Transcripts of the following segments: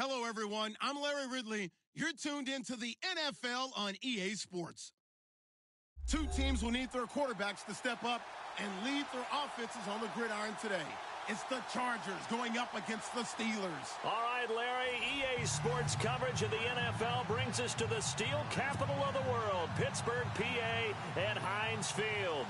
Hello, everyone. I'm Larry Ridley. You're tuned into the NFL on EA Sports. Two teams will need their quarterbacks to step up and lead their offenses on the gridiron today. It's the Chargers going up against the Steelers. All right, Larry, EA Sports coverage of the NFL brings us to the steel capital of the world, Pittsburgh, PA, and Heinz Field.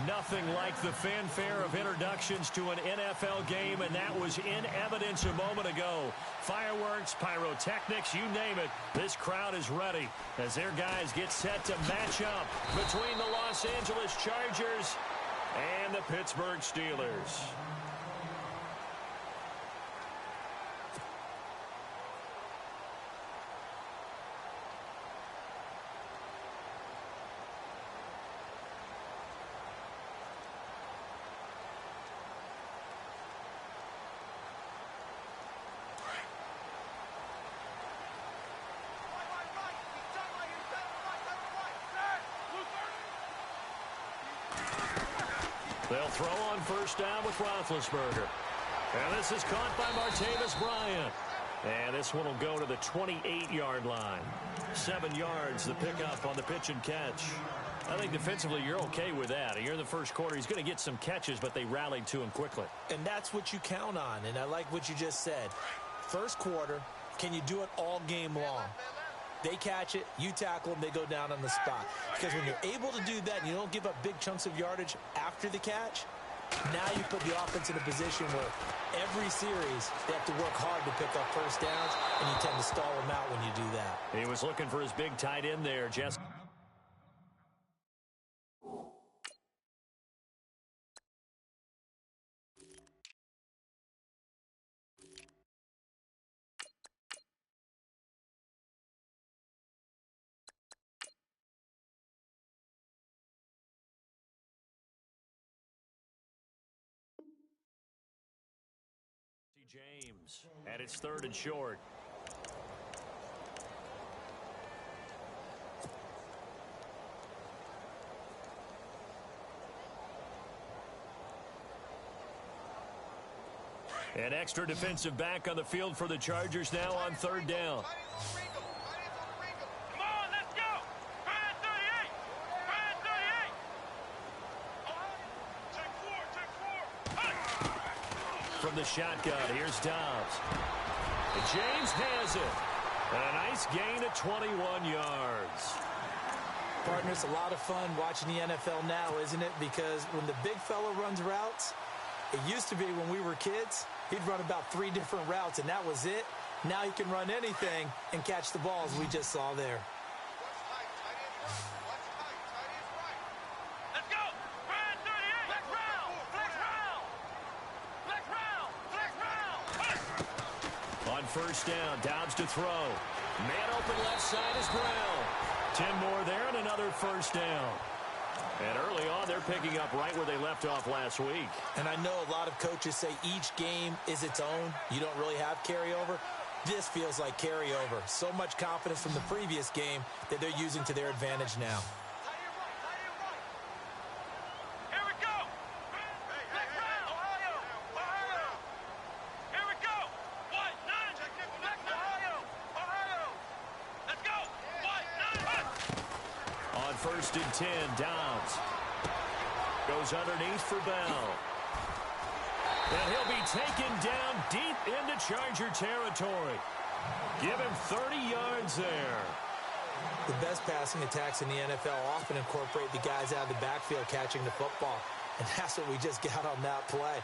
Nothing like the fanfare of introductions to an NFL game, and that was in evidence a moment ago. Fireworks, pyrotechnics, you name it. This crowd is ready as their guys get set to match up between the Los Angeles Chargers and the Pittsburgh Steelers. They'll throw on first down with Roethlisberger. And this is caught by Martavis Bryant. And this one will go to the 28-yard line. 7 yards the pickup on the pitch and catch. I think defensively you're okay with that. You're in the first quarter. He's going to get some catches, but they rallied to him quickly. And that's what you count on, and I like what you just said. First quarter, can you do it all game long? They catch it, you tackle them, they go down on the spot. Because when you're able to do that and you don't give up big chunks of yardage after the catch, now you put the offense in a position where every series they have to work hard to pick up first downs, and you tend to stall them out when you do that. He was looking for his big tight end there, Jess. James, and it's 3rd and short. An extra defensive back on the field for the Chargers now on 3rd down. From the shotgun, here's Dobbs. James has it. And a nice gain of 21 yards. Partner, it's a lot of fun watching the NFL now, isn't it? Because when the big fella runs routes, it used to be when we were kids, he'd run about 3 different routes, and that was it. Now he can run anything and catch the ball, as we just saw there. First down, Dobbs to throw. Man open left side is Brown. 10 more there and another first down. And early on, they're picking up right where they left off last week. And I know a lot of coaches say each game is its own. You don't really have carryover. This feels like carryover. So much confidence from the previous game that they're using to their advantage now. First and 10, Dobbs. Goes underneath for Bell. And he'll be taken down deep into Charger territory. Give him 30 yards there. The best passing attacks in the NFL often incorporate the guys out of the backfield catching the football. And that's what we just got on that play.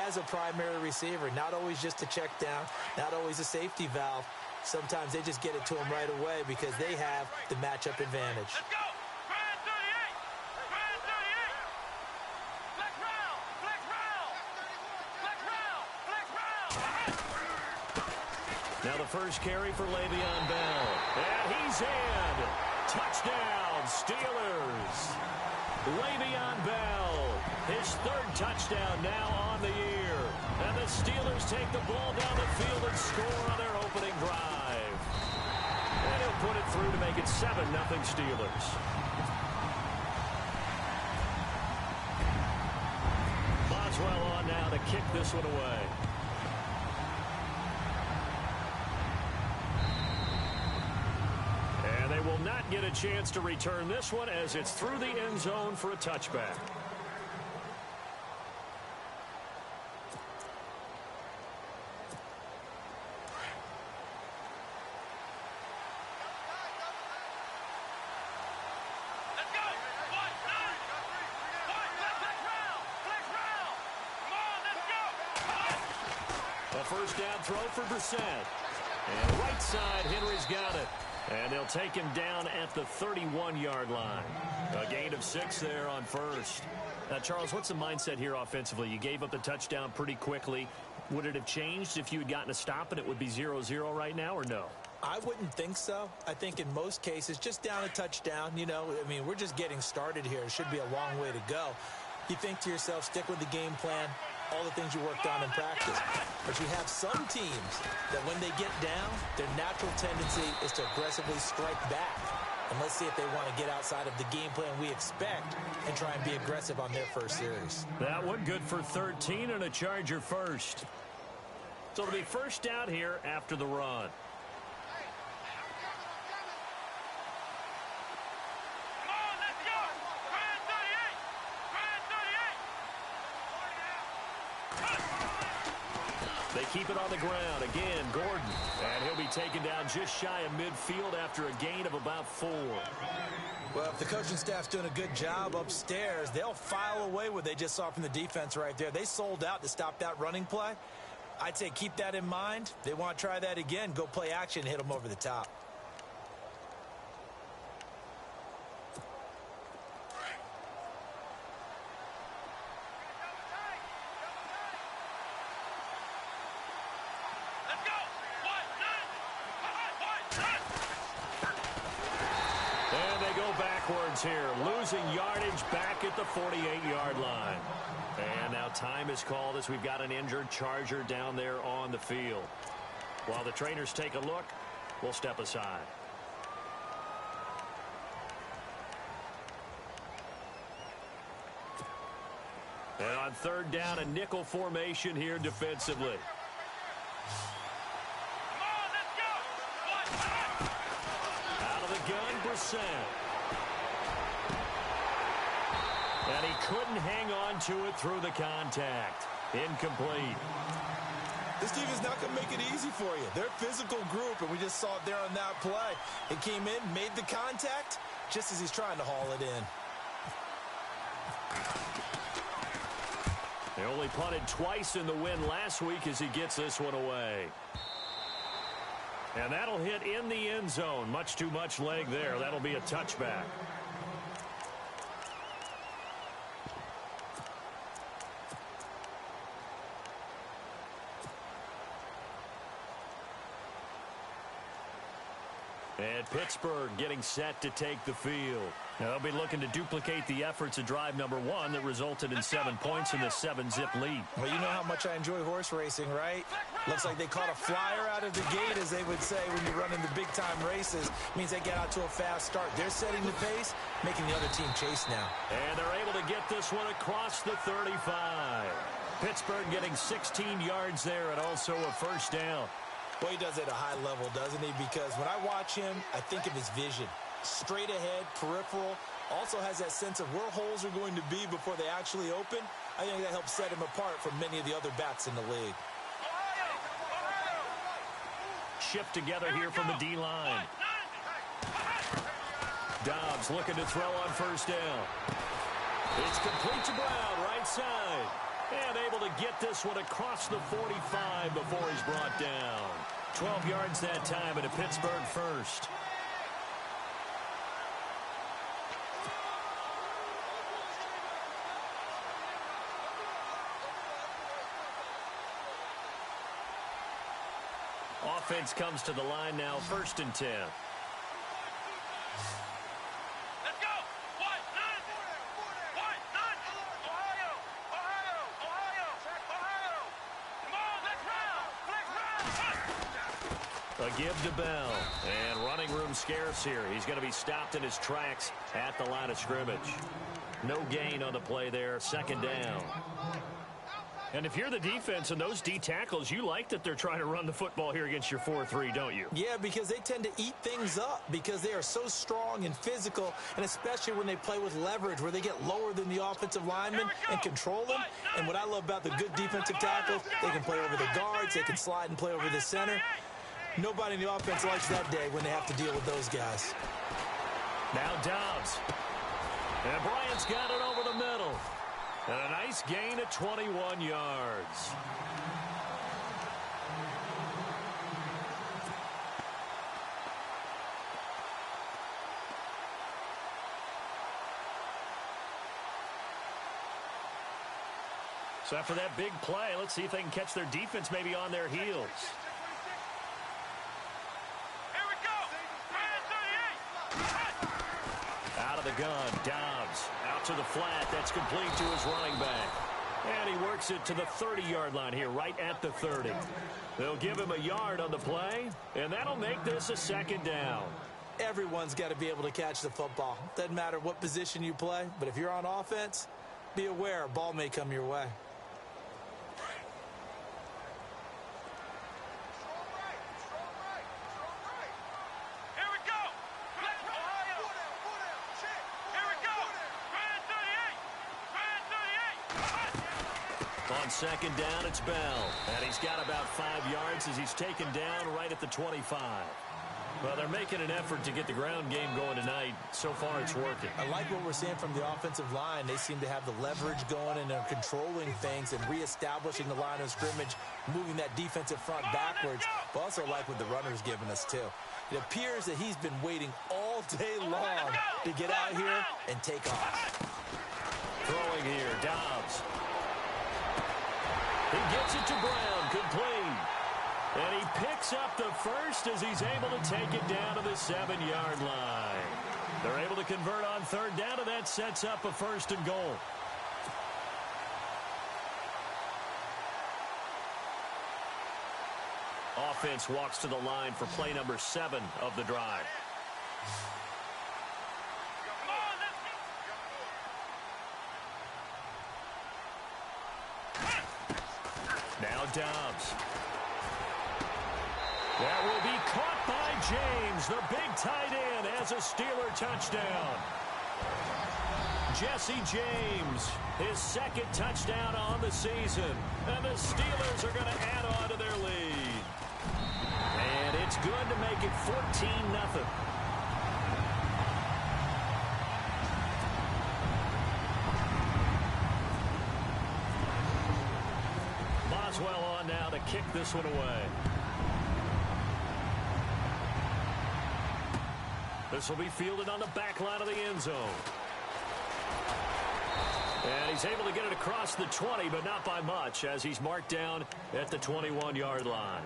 As a primary receiver, not always just a check down, not always a safety valve. Sometimes they just get it to them right away because they have the matchup advantage. Let's go! Now the first carry for Le'Veon Bell. And he's in. Touchdown, Steelers. Le'Veon Bell, his 3rd touchdown now on the year. And the Steelers take the ball down the field and score on their opening drive. And he'll put it through to make it 7-0 Steelers. Boswell on now to kick this one away. get a chance to return this one as it's through the end zone for a touchback. A first down throw for Brissett. And right side, Henry's got it. And they'll take him down at the 31-yard line. A gain of 6 there on first. Now, Charles, what's the mindset here offensively? You gave up the touchdown pretty quickly. Would it have changed if you had gotten a stop and it would be 0-0 right now, or no? I wouldn't think so. I think in most cases, just down a touchdown, you know, I mean, we're just getting started here. It should be a long way to go. You think to yourself, stick with the game plan, all the things you worked on in practice. But you have some teams that when they get down, their natural tendency is to aggressively strike back. And let's see if they want to get outside of the game plan we expect and try and be aggressive on their first series. That one good for 13 and a Charger first. So it'll be first down here after the run. They keep it on the ground. Again, Gordon. And he'll be taken down just shy of midfield after a gain of about 4. Well, if the coaching staff's doing a good job upstairs, they'll file away what they just saw from the defense right there. They sold out to stop that running play. I'd say keep that in mind. They want to try that again. Go play action and hit them over the top. Here, losing yardage back at the 48-yard line. And now time is called as we've got an injured Charger down there on the field. While the trainers take a look, we'll step aside. And on third down, a nickel formation here defensively. Out of the gun, Brissett. And he couldn't hang on to it through the contact. Incomplete. This team is not going to make it easy for you. They're a physical group, and we just saw it there on that play. It came in, made the contact, just as he's trying to haul it in. They only punted twice in the win last week as he gets this one away. And that'll hit in the end zone. Much too much leg there. That'll be a touchback. And Pittsburgh getting set to take the field. Now they'll be looking to duplicate the efforts of drive number 1 that resulted in 7 points in the 7-zip lead. Well, you know how much I enjoy horse racing, right? Looks like they caught a flyer out of the gate, as they would say when you run into big-time races. Means they get out to a fast start. They're setting the pace, making the other team chase now. And they're able to get this one across the 35. Pittsburgh getting 16 yards there and also a first down. Well, he does it at a high level, doesn't he? Because when I watch him, I think of his vision. Straight ahead, peripheral. Also has that sense of where holes are going to be before they actually open. I think that helps set him apart from many of the other backs in the league. Shift together here from the D-line. Dobbs looking to throw on first down. It's complete to Brown, right side. And able to get this one across the 45 before he's brought down. 12 yards that time and a Pittsburgh first. Offense comes to the line now, 1st and 10. A give to Bell, and running room scarce here. He's going to be stopped in his tracks at the line of scrimmage. No gain on the play there, 2nd down. And if you're the defense and those D tackles, you like that they're trying to run the football here against your 4-3, don't you? Yeah, because they tend to eat things up because they are so strong and physical, and especially when they play with leverage where they get lower than the offensive linemen and control them. And what I love about the good defensive tackles, they can play over the guards, they can slide and play over the center. Nobody in the offense likes that day when they have to deal with those guys. Now Dobbs. And Bryant's got it over the middle. And a nice gain at 21 yards. So after that big play, let's see if they can catch their defense maybe on their heels. Out of the gun, Dobbs out to the flat. That's complete to his running back. And he works it to the 30-yard line here, right at the 30. They'll give him a yard on the play, and that'll make this a second down. Everyone's got to be able to catch the football. Doesn't matter what position you play, but if you're on offense, be aware a ball may come your way. On second down, it's Bell. And he's got about 5 yards as he's taken down right at the 25. Well, they're making an effort to get the ground game going tonight. So far, it's working. I like what we're seeing from the offensive line. They seem to have the leverage going and are controlling things and reestablishing the line of scrimmage, moving that defensive front backwards. But also like what the runner's giving us, too. It appears that he's been waiting all day long to get out here and take off. Throwing here, Dobbs. He gets it to Brown, complete. And he picks up the first as he's able to take it down to the 7-yard line. They're able to convert on third down, and that sets up a 1st and goal. Offense walks to the line for play number 7 of the drive. Now Dobbs. That will be caught by James. The big tight end has a Steeler touchdown. Jesse James, his 2nd touchdown on the season. And the Steelers are going to add on to their lead. And it's good to make it 14-0. Boswell on now to kick this one away. This will be fielded on the back line of the end zone. And he's able to get it across the 20, but not by much, as he's marked down at the 21-yard line.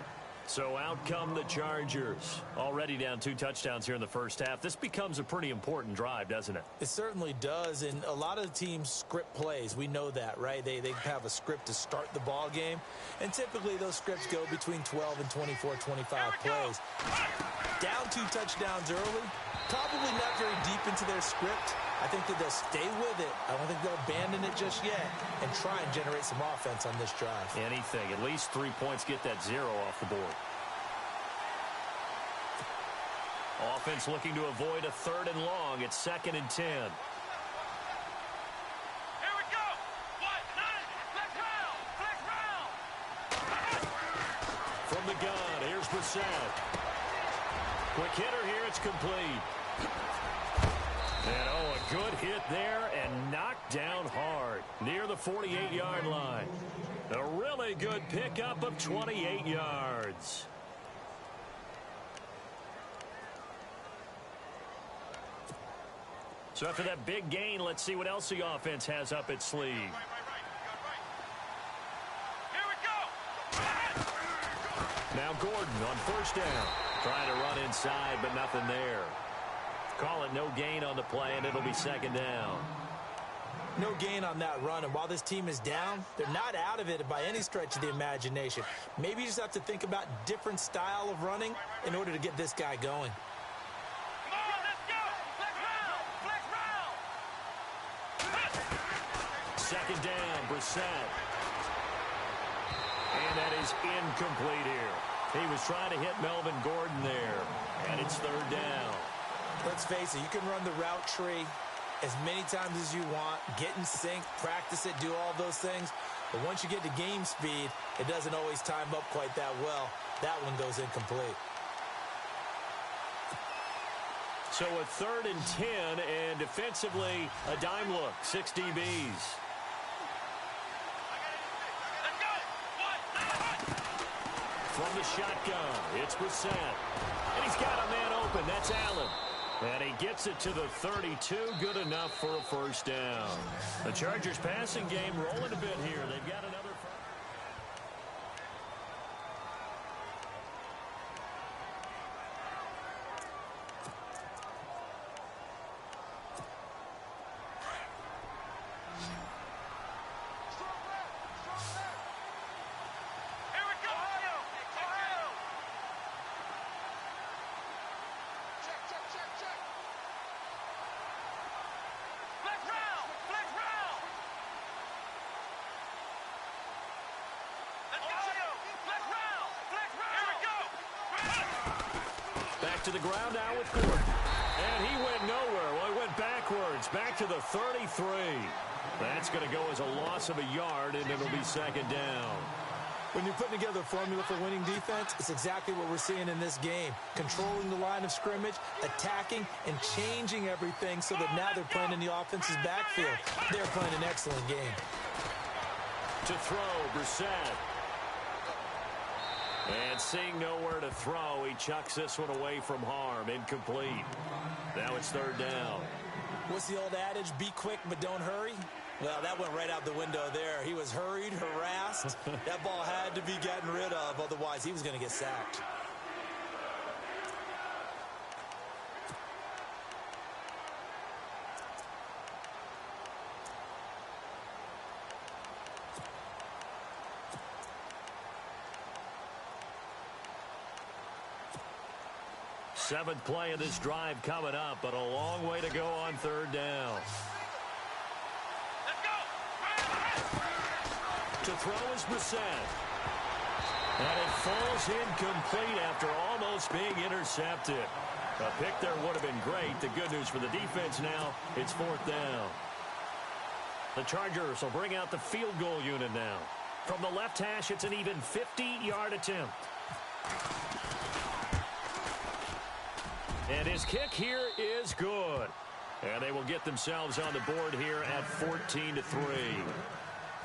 So out come the Chargers. Already down 2 touchdowns here in the first half. This becomes a pretty important drive, doesn't it? It certainly does, and a lot of the teams script plays. We know that, right? They have a script to start the ball game, and typically those scripts go between 12 and 24, 25 plays. Down 2 touchdowns early, probably not very deep into their script. I think that they'll stay with it. I don't think they'll abandon it just yet and try and generate some offense on this drive. Anything. At least 3 points, get that 0 off the board. Offense looking to avoid a 3rd and long. It's 2nd and 10. Here we go. Flex round. From the gun, here's Brissett. Quick hitter here, it's complete. And a good hit there and knocked down hard near the 48-yard line. A really good pickup of 28 yards. So after that big gain, let's see what else the offense has up its sleeve. Here we go. Now Gordon on 1st down. Trying to run inside, but nothing there. Call it no gain on the play, and it'll be 2nd down. No gain on that run, and while this team is down, they're not out of it by any stretch of the imagination. Maybe you just have to think about different style of running in order to get this guy going. Come on, let's go. Flex round. 2nd down, Brissett. And that is incomplete here. He was trying to hit Melvin Gordon there. And it's third down. Let's face it, you can run the route tree as many times as you want, get in sync, practice it, do all those things. But once you get to game speed, it doesn't always time up quite that well. That one goes incomplete. So a 3rd and 10, and defensively, a dime look, 6 DBs. From the shotgun, it's Brissett. And he's got a man open. That's Allen. And he gets it to the 32. Good enough for a first down. The Chargers passing game rolling a bit here. They've got another. To the ground now with Gordon. And he went nowhere. Well, he went backwards. Back to the 33. That's going to go as a loss of a yard, and it'll be second down. When you're putting together a formula for winning defense, it's exactly what we're seeing in this game. Controlling the line of scrimmage, attacking, and changing everything so that now they're playing in the offense's backfield. They're playing an excellent game. To throw, Brissett. And seeing nowhere to throw, he chucks this one away from harm. Incomplete. Now it's third down. What's the old adage? Be quick, but don't hurry? Well, that went right out the window there. He was hurried, harassed. That ball had to be gotten rid of, otherwise he was going to get sacked. Seventh play of this drive coming up, but a long way to go on third down. Let's go! To throw is Brissett. And it falls incomplete after almost being intercepted. A pick there would have been great. The good news for the defense now, it's fourth down. The Chargers will bring out the field goal unit now. From the left hash, it's an even 50-yard attempt. And his kick here is good. And they will get themselves on the board here at 14-3.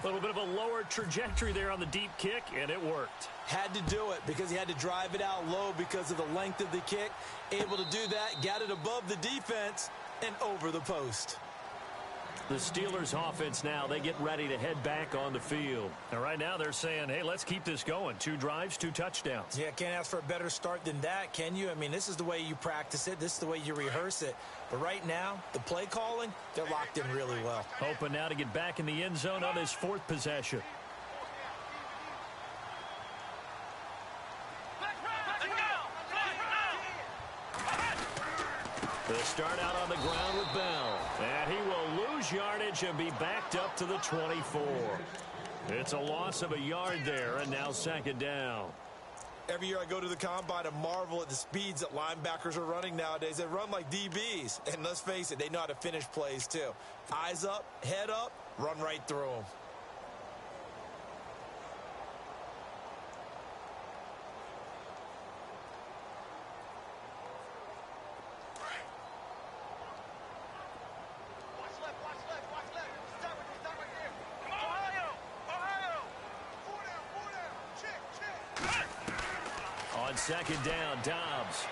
A little bit of a lower trajectory there on the deep kick, and it worked. Had to do it because he had to drive it out low because of the length of the kick. Able to do that, got it above the defense, and over the post. The Steelers offense now, they get ready to head back on the field. And right now they're saying, hey, let's keep this going. 2 drives, 2 touchdowns. Yeah, can't ask for a better start than that, can you? I mean, this is the way you practice it. This is the way you rehearse it. But right now, the play calling, they're locked in really well. Hoping now to get back in the end zone on his 4th possession. The start out on the ground with Bell. And he will lose yardage and be backed up to the 24. It's a loss of a yard there, and now second down. Every year I go to the combine and marvel at the speeds that linebackers are running nowadays. They run like DBs. And let's face it, they know how to finish plays too. Eyes up, head up, run right through them. Second down, Dobbs.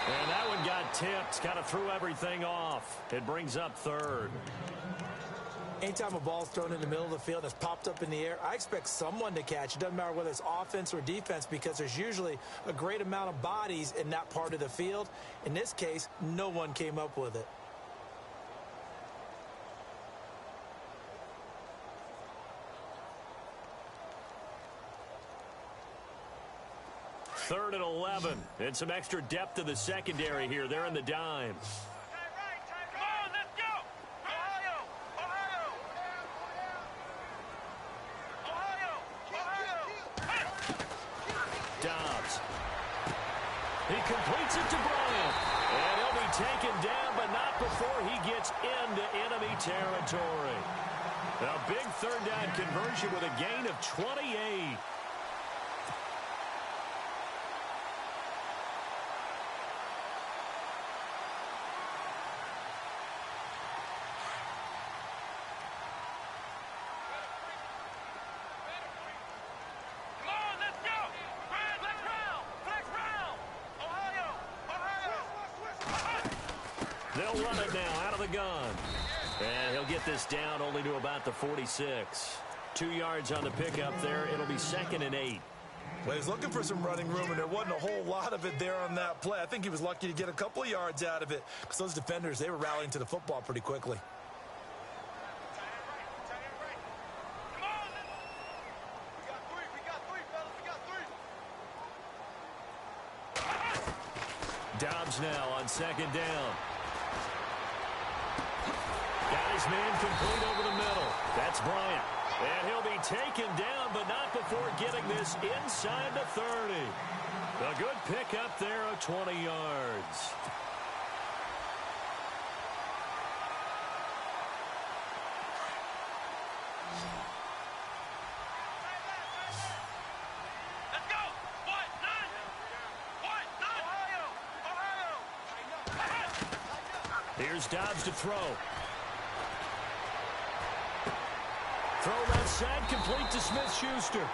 And that one got tipped. Kind of threw everything off. It brings up third. Anytime a ball's thrown in the middle of the field and it's popped up in the air, I expect someone to catch. It doesn't matter whether it's offense or defense because there's usually a great amount of bodies in that part of the field. In this case, no one came up with it. Third and 11. And some extra depth to the secondary here. They're in the dime. Come on, let's go! Ohio! Ohio! Ohio! He completes it to Bryant. And he'll be taken down, but not before he gets into enemy territory. A big third down conversion with a gain of 28. They'll run it now out of the gun. And he'll get this down only to about the 46. 2 yards on the pickup there. It'll be 2nd and 8. Well, he was looking for some running room, and there wasn't a whole lot of it there on that play. I think he was lucky to get a couple of yards out of it because those defenders, they were rallying to the football pretty quickly. Dobbs now on 2nd down. Got his man complete over the middle. That's Bryant. And he'll be taken down, but not before getting this inside the 30. A good pickup there of 20 yards. Here's Dobbs to throw. Throw left side, complete to Smith-Schuster.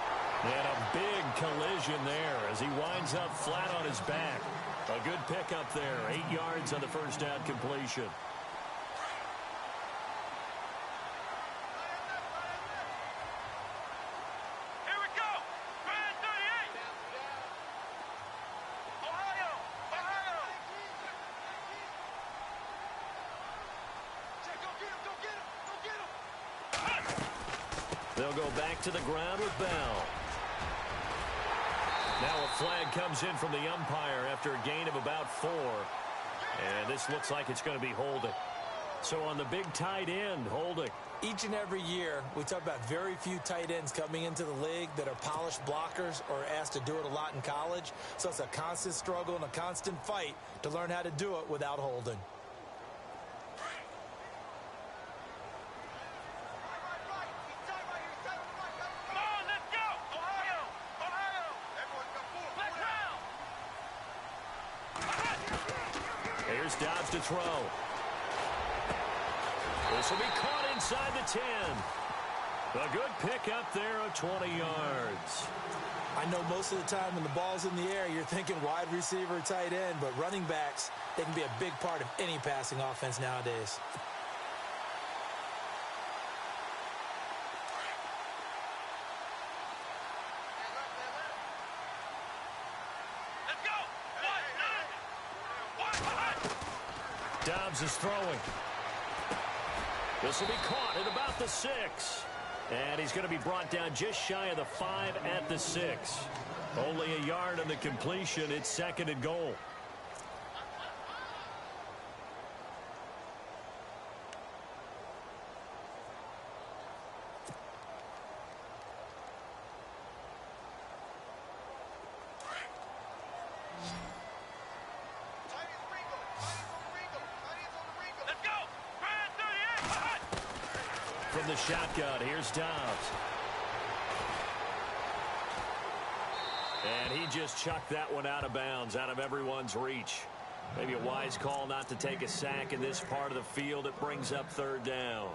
And a big collision there as he winds up flat on his back. A good pickup there, 8 yards on the first down completion. They'll go back to the ground with Bell. Now a flag comes in from the umpire after a gain of about 4. And this looks like it's going to be holding. So on the big tight end, holding. Each and every year, we talk about very few tight ends coming into the league that are polished blockers or asked to do it a lot in college. So it's a constant struggle and a constant fight to learn how to do it without holding. Here's Dobbs to throw. This will be caught inside the 10. A good pick up there of 20 yards. I know most of the time when the ball's in the air, you're thinking wide receiver, tight end, but running backs, they can be a big part of any passing offense nowadays. Dobbs is throwing. This will be caught at about the 6. And he's going to be brought down just shy of the 5 at the 6. Only a yard on the completion. It's 2nd and goal. From the shotgun, here's Dobbs. And he just chucked that one out of bounds, out of everyone's reach. Maybe a wise call not to take a sack in this part of the field. It brings up 3rd down.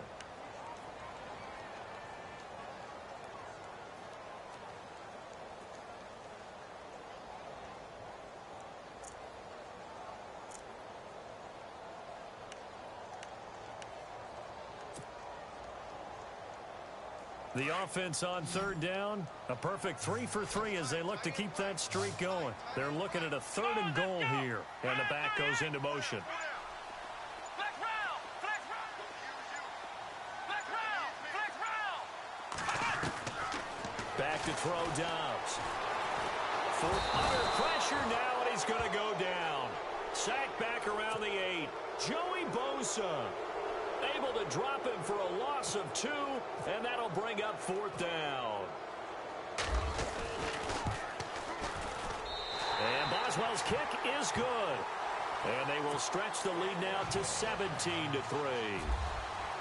The offense on 3rd down, a perfect 3 for 3 as they look to keep that streak going. They're looking at a 3rd and goal here, and the back goes into motion. Back to throw Dobbs. Under pressure now, and he's going to go down. Sacked back around the 8. Joey Bosa able to drop him for a loss of 2, and that'll bring up 4th down. And Boswell's kick is good. And they will stretch the lead now to 17-3.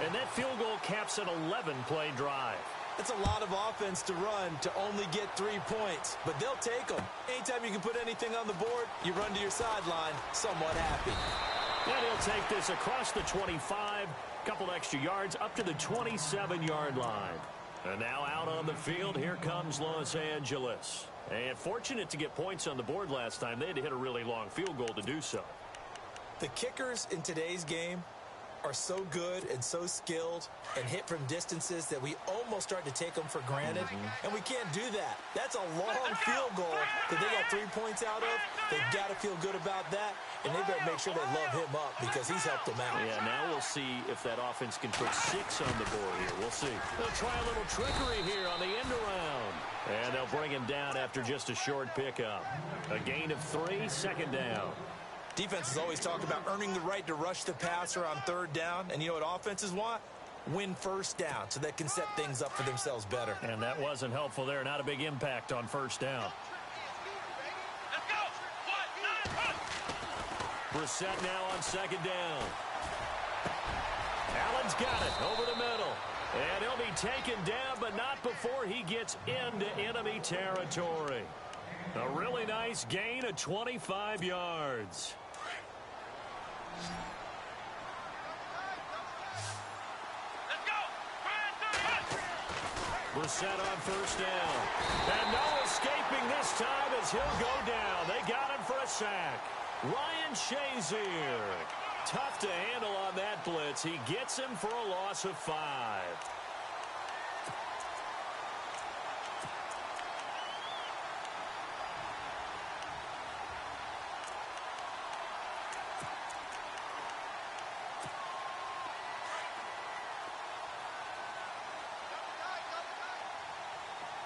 And that field goal caps an 11-play drive. It's a lot of offense to run to only get 3 points, but they'll take them. Anytime you can put anything on the board, you run to your sideline somewhat happy. And he'll take this across the 25, couple extra yards up to the 27-yard line. And now out on the field, here comes Los Angeles. And fortunate to get points on the board last time. They had to hit a really long field goal to do so. The kickers in today's game are so good and so skilled and hit from distances that we almost start to take them for granted. And we can't do that. That's a long field goal that they got 3 points out of. They've got to feel good about that, and they better make sure they love him up because he's helped them out. Yeah, now we'll see if that offense can put 6 on the board here. We'll see. They'll try a little trickery here on the end around. And they'll bring him down after just a short pickup. A gain of 3, second down. Defense has always talked about earning the right to rush the passer on third down. And you know what offenses want? Win first down so they can set things up for themselves better. And that wasn't helpful there. Not a big impact on first down. Let's go. Brissett now on second down. Allen's got it over the middle. And he'll be taken down, but not before he gets into enemy territory. A really nice gain of 25 yards. Let's go. Brissett on first down. And no escaping this time as he'll go down. They got him for a sack. Ryan Shazier. Tough to handle on that blitz. He gets him for a loss of 5.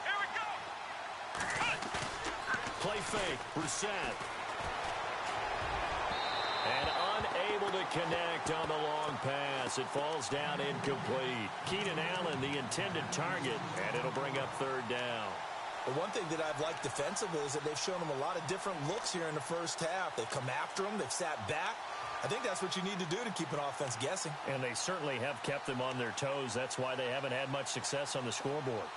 Here we go. Play fake. Brissett. And unable to connect on the long pass. It falls down incomplete. Keenan Allen, the intended target, and it'll bring up third down. The one thing that I've liked defensively is that they've shown them a lot of different looks here in the first half. They've come after them. They've sat back. I think that's what you need to do to keep an offense guessing. And they certainly have kept them on their toes. That's why they haven't had much success on the scoreboard.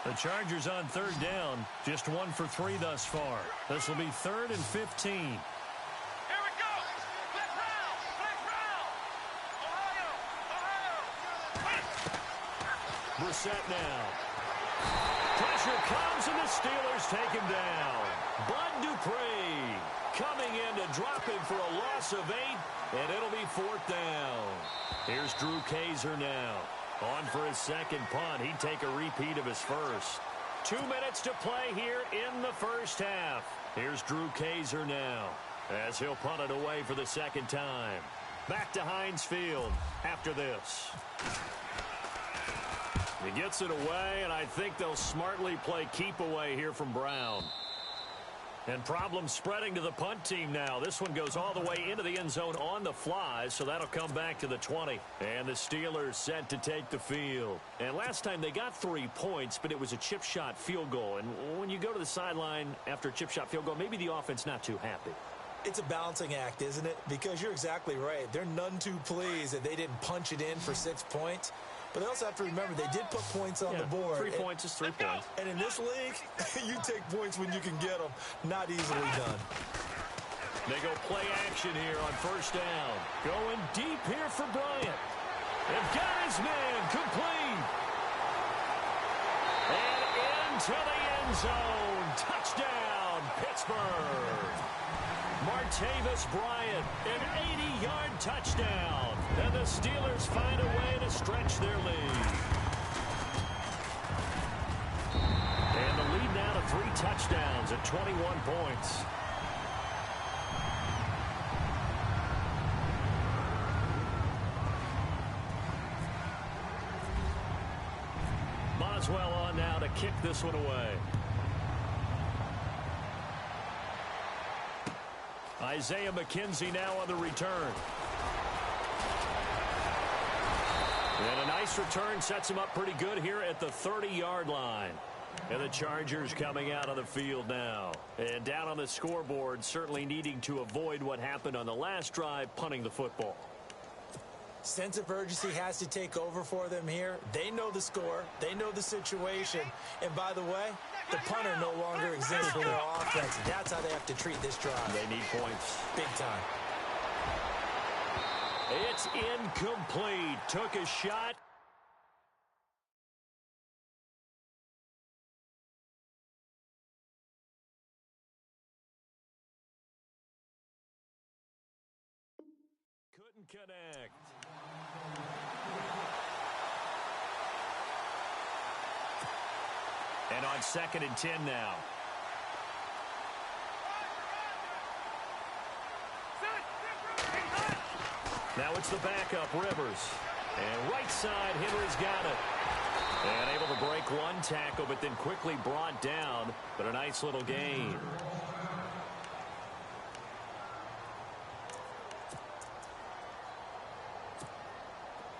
The Chargers on third down, just 1 for 3 thus far. This will be 3rd and 15. Here we go. Blitz round. Ohio. Brissett now. Pressure comes and the Steelers take him down. Bud Dupree coming in to drop him for a loss of 8, and it'll be 4th down. Here's Drew Kaiser now. On for his second punt. He'd take a repeat of his first. 2 minutes to play here in the first half. Here's Drew Kaiser now as he'll punt it away for the second time. Back to Heinz Field after this. He gets it away, and I think they'll smartly play keep away here from Brown. And problems spreading to the punt team now. This one goes all the way into the end zone on the fly, so that'll come back to the 20. And the Steelers set to take the field. And last time they got 3 points, but it was a chip shot field goal. And when you go to the sideline after a chip shot field goal, maybe the offense not too happy. It's a balancing act, isn't it? Because you're exactly right. They're none too pleased that they didn't punch it in for 6 points. But they also have to remember they did put points on the board. 3 points is 3 points. And in this league, you take points when you can get them. Not easily done. They go play action here on first down. Going deep here for Bryant. They've got his man complete. And into the end zone. Touchdown, Pittsburgh. Martavis Bryant, an 80-yard touchdown. And the Steelers find a way to stretch their lead. And the lead now to 3 touchdowns at 21 points. Boswell on now to kick this one away. Isaiah McKenzie now on the return. And a nice return sets him up pretty good here at the 30-yard line. And the Chargers coming out on the field now. And down on the scoreboard, certainly needing to avoid what happened on the last drive, punting the football. Sense of urgency has to take over for them here. They know the score. They know the situation. And by the way, the punter no longer exists for their offense. That's how they have to treat this drive. They need points. Big time. It's incomplete. Took a shot. Couldn't connect. And on 2nd and 10 now. Now it's the backup, Rivers. And right side, Henry's got it. And able to break one tackle, but then quickly brought down. But a nice little gain.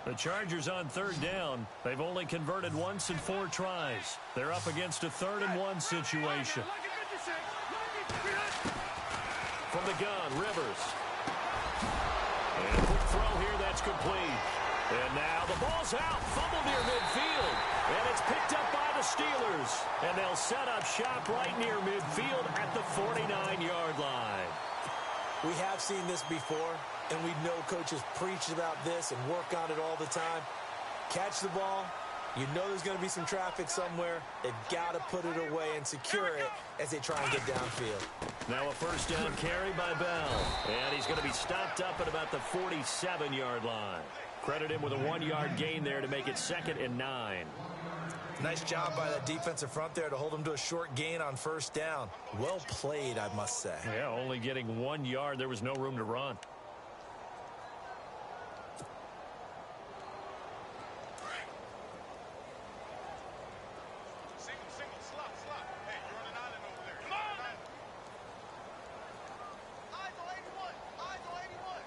The Chargers on 3rd down. They've only converted once in 4 tries. They're up against a 3rd and 1 situation. From the gun, Rivers. And a quick throw here, that's complete. And now the ball's out, fumbled near midfield. And it's picked up by the Steelers. And they'll set up shop right near midfield at the 49-yard line. We have seen this before, and we know coaches preach about this and work on it all the time. Catch the ball. You know there's going to be some traffic somewhere. They've got to put it away and secure it as they try and get downfield. Now a first down carry by Bell. And he's going to be stopped up at about the 47-yard line. Credit him with a 1-yard gain there to make it 2nd and 9. Nice job by that defensive front there to hold him to a short gain on first down. Well played, I must say. Yeah, only getting 1 yard. There was no room to run. Single, slot. Hey, you're on an island over there. Come on! Eyes on 81. Eyes on 81.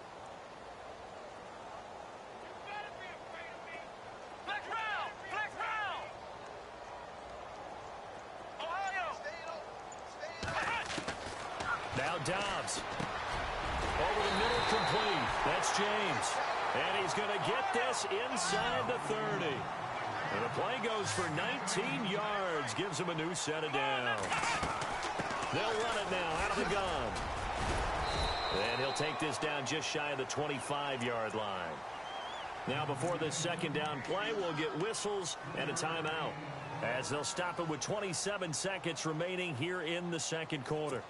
You better be afraid of me. Flex round. Ohio. Stay in. Now Dobbs. Over the middle, complete. That's James. And he's going to get this inside the 30. And the play goes for 19 yards. Gives him a new set of downs. They'll run it now out of the gun. And he'll take this down just shy of the 25-yard line. Now before this 2nd down play, we'll get whistles and a timeout, as they'll stop it with 27 seconds remaining here in the 2nd quarter.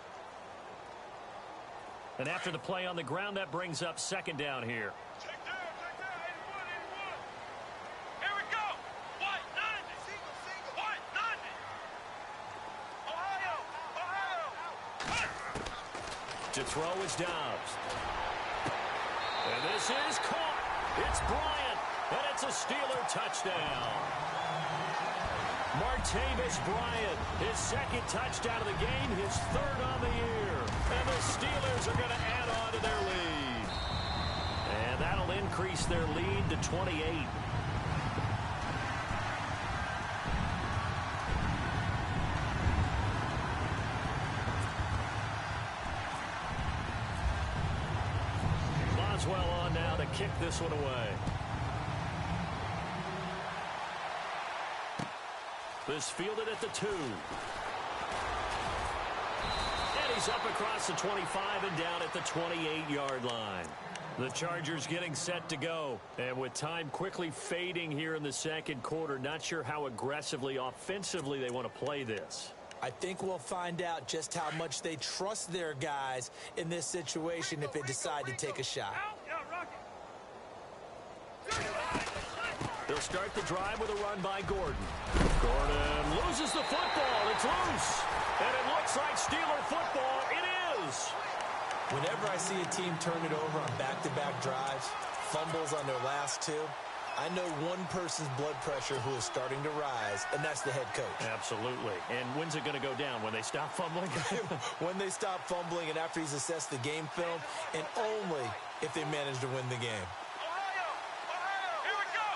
And after the play on the ground, that brings up 2nd down here. Check down. 81. Here we go. White, 90. Single. White, 90. Ohio. To throw is Dobbs. And this is caught. It's Bryant. And it's a Steeler touchdown. Martavis Bryant, his 2nd touchdown of the game, his 3rd on the year. And the Steelers are going to add on to their lead. And that'll increase their lead to 28. Boswell on now to kick this one away. This fielded at the 2. And he's up across the 25 and down at the 28-yard line. The Chargers getting set to go. And with time quickly fading here in the 2nd quarter, not sure how aggressively, offensively they want to play this. I think we'll find out just how much they trust their guys in this situation if they decide to take a shot. They'll start the drive with a run by Gordon. Gordon loses the football. It's loose. And it looks like Steeler football. It is. Whenever I see a team turn it over on back-to-back drives, fumbles on their last 2, I know one person's blood pressure who is starting to rise, and that's the head coach. Absolutely. And when's it going to go down? When they stop fumbling? When they stop fumbling and after he's assessed the game film, and only if they manage to win the game. Ohio. Here we go.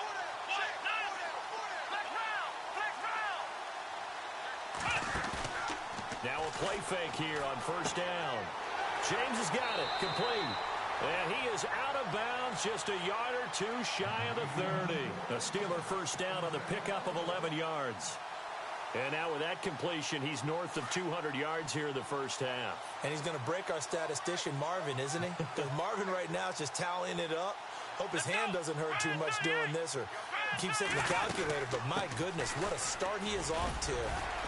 play fake here on first down. James has got it. Complete. And he is out of bounds, just a yard or two shy of the 30. A Steeler first down on the pickup of 11 yards. And now with that completion, he's north of 200 yards here in the first half. And he's going to break our statistician, Marvin, isn't he? Because Marvin right now is just tallying it up. Hope his hand doesn't hurt too much doing this or keeps hitting the calculator. But my goodness, what a start he is off to.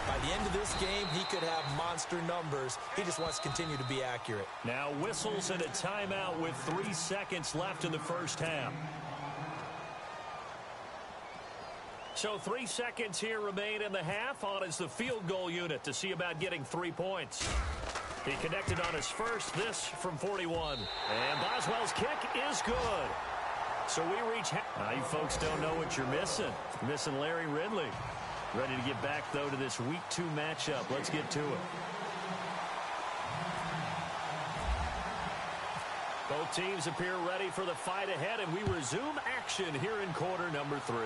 By the end of this game, he could have monster numbers. He just wants to continue to be accurate. Now whistles and a timeout with 3 seconds left in the first half. So 3 seconds here remain in the half. On is the field goal unit to see about getting 3 points. He connected on his first, this from 41. And Boswell's kick is good. So we reach now you folks don't know what you're missing. Missing Larry Ridley. Ready to get back, though, to this Week 2 matchup. Let's get to it. Both teams appear ready for the fight ahead, and we resume action here in quarter number 3.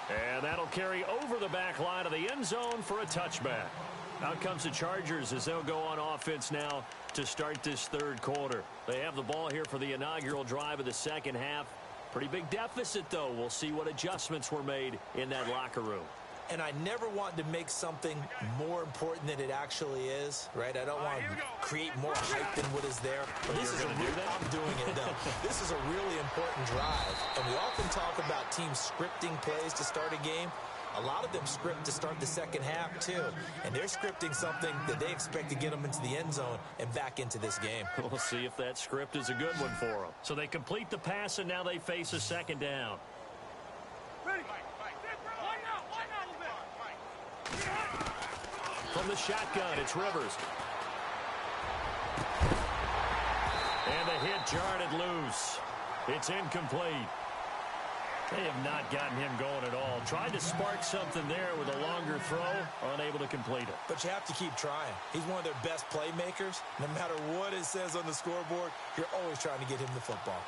And that'll carry over the back line of the end zone for a touchback. Out comes the Chargers as they'll go on offense now to start this third quarter. They have the ball here for the inaugural drive of the second half. Pretty big deficit, though. We'll see what adjustments were made in that locker room. And I never want to make something more important than it actually is, right? I don't want to create more hype than what is there. But this is I'm doing it, though. This is a really important drive. And we often talk about teams scripting plays to start a game. A lot of them script to start the second half, too. And they're scripting something that they expect to get them into the end zone and back into this game. We'll see if that script is a good one for them. So they complete the pass, and now they face a second down. Ready. From the shotgun, it's Rivers. And the hit jarred it loose. It's incomplete. They have not gotten him going at all. Tried to spark something there with a longer throw, unable to complete it. But you have to keep trying. He's one of their best playmakers. No matter what it says on the scoreboard, you're always trying to get him the football.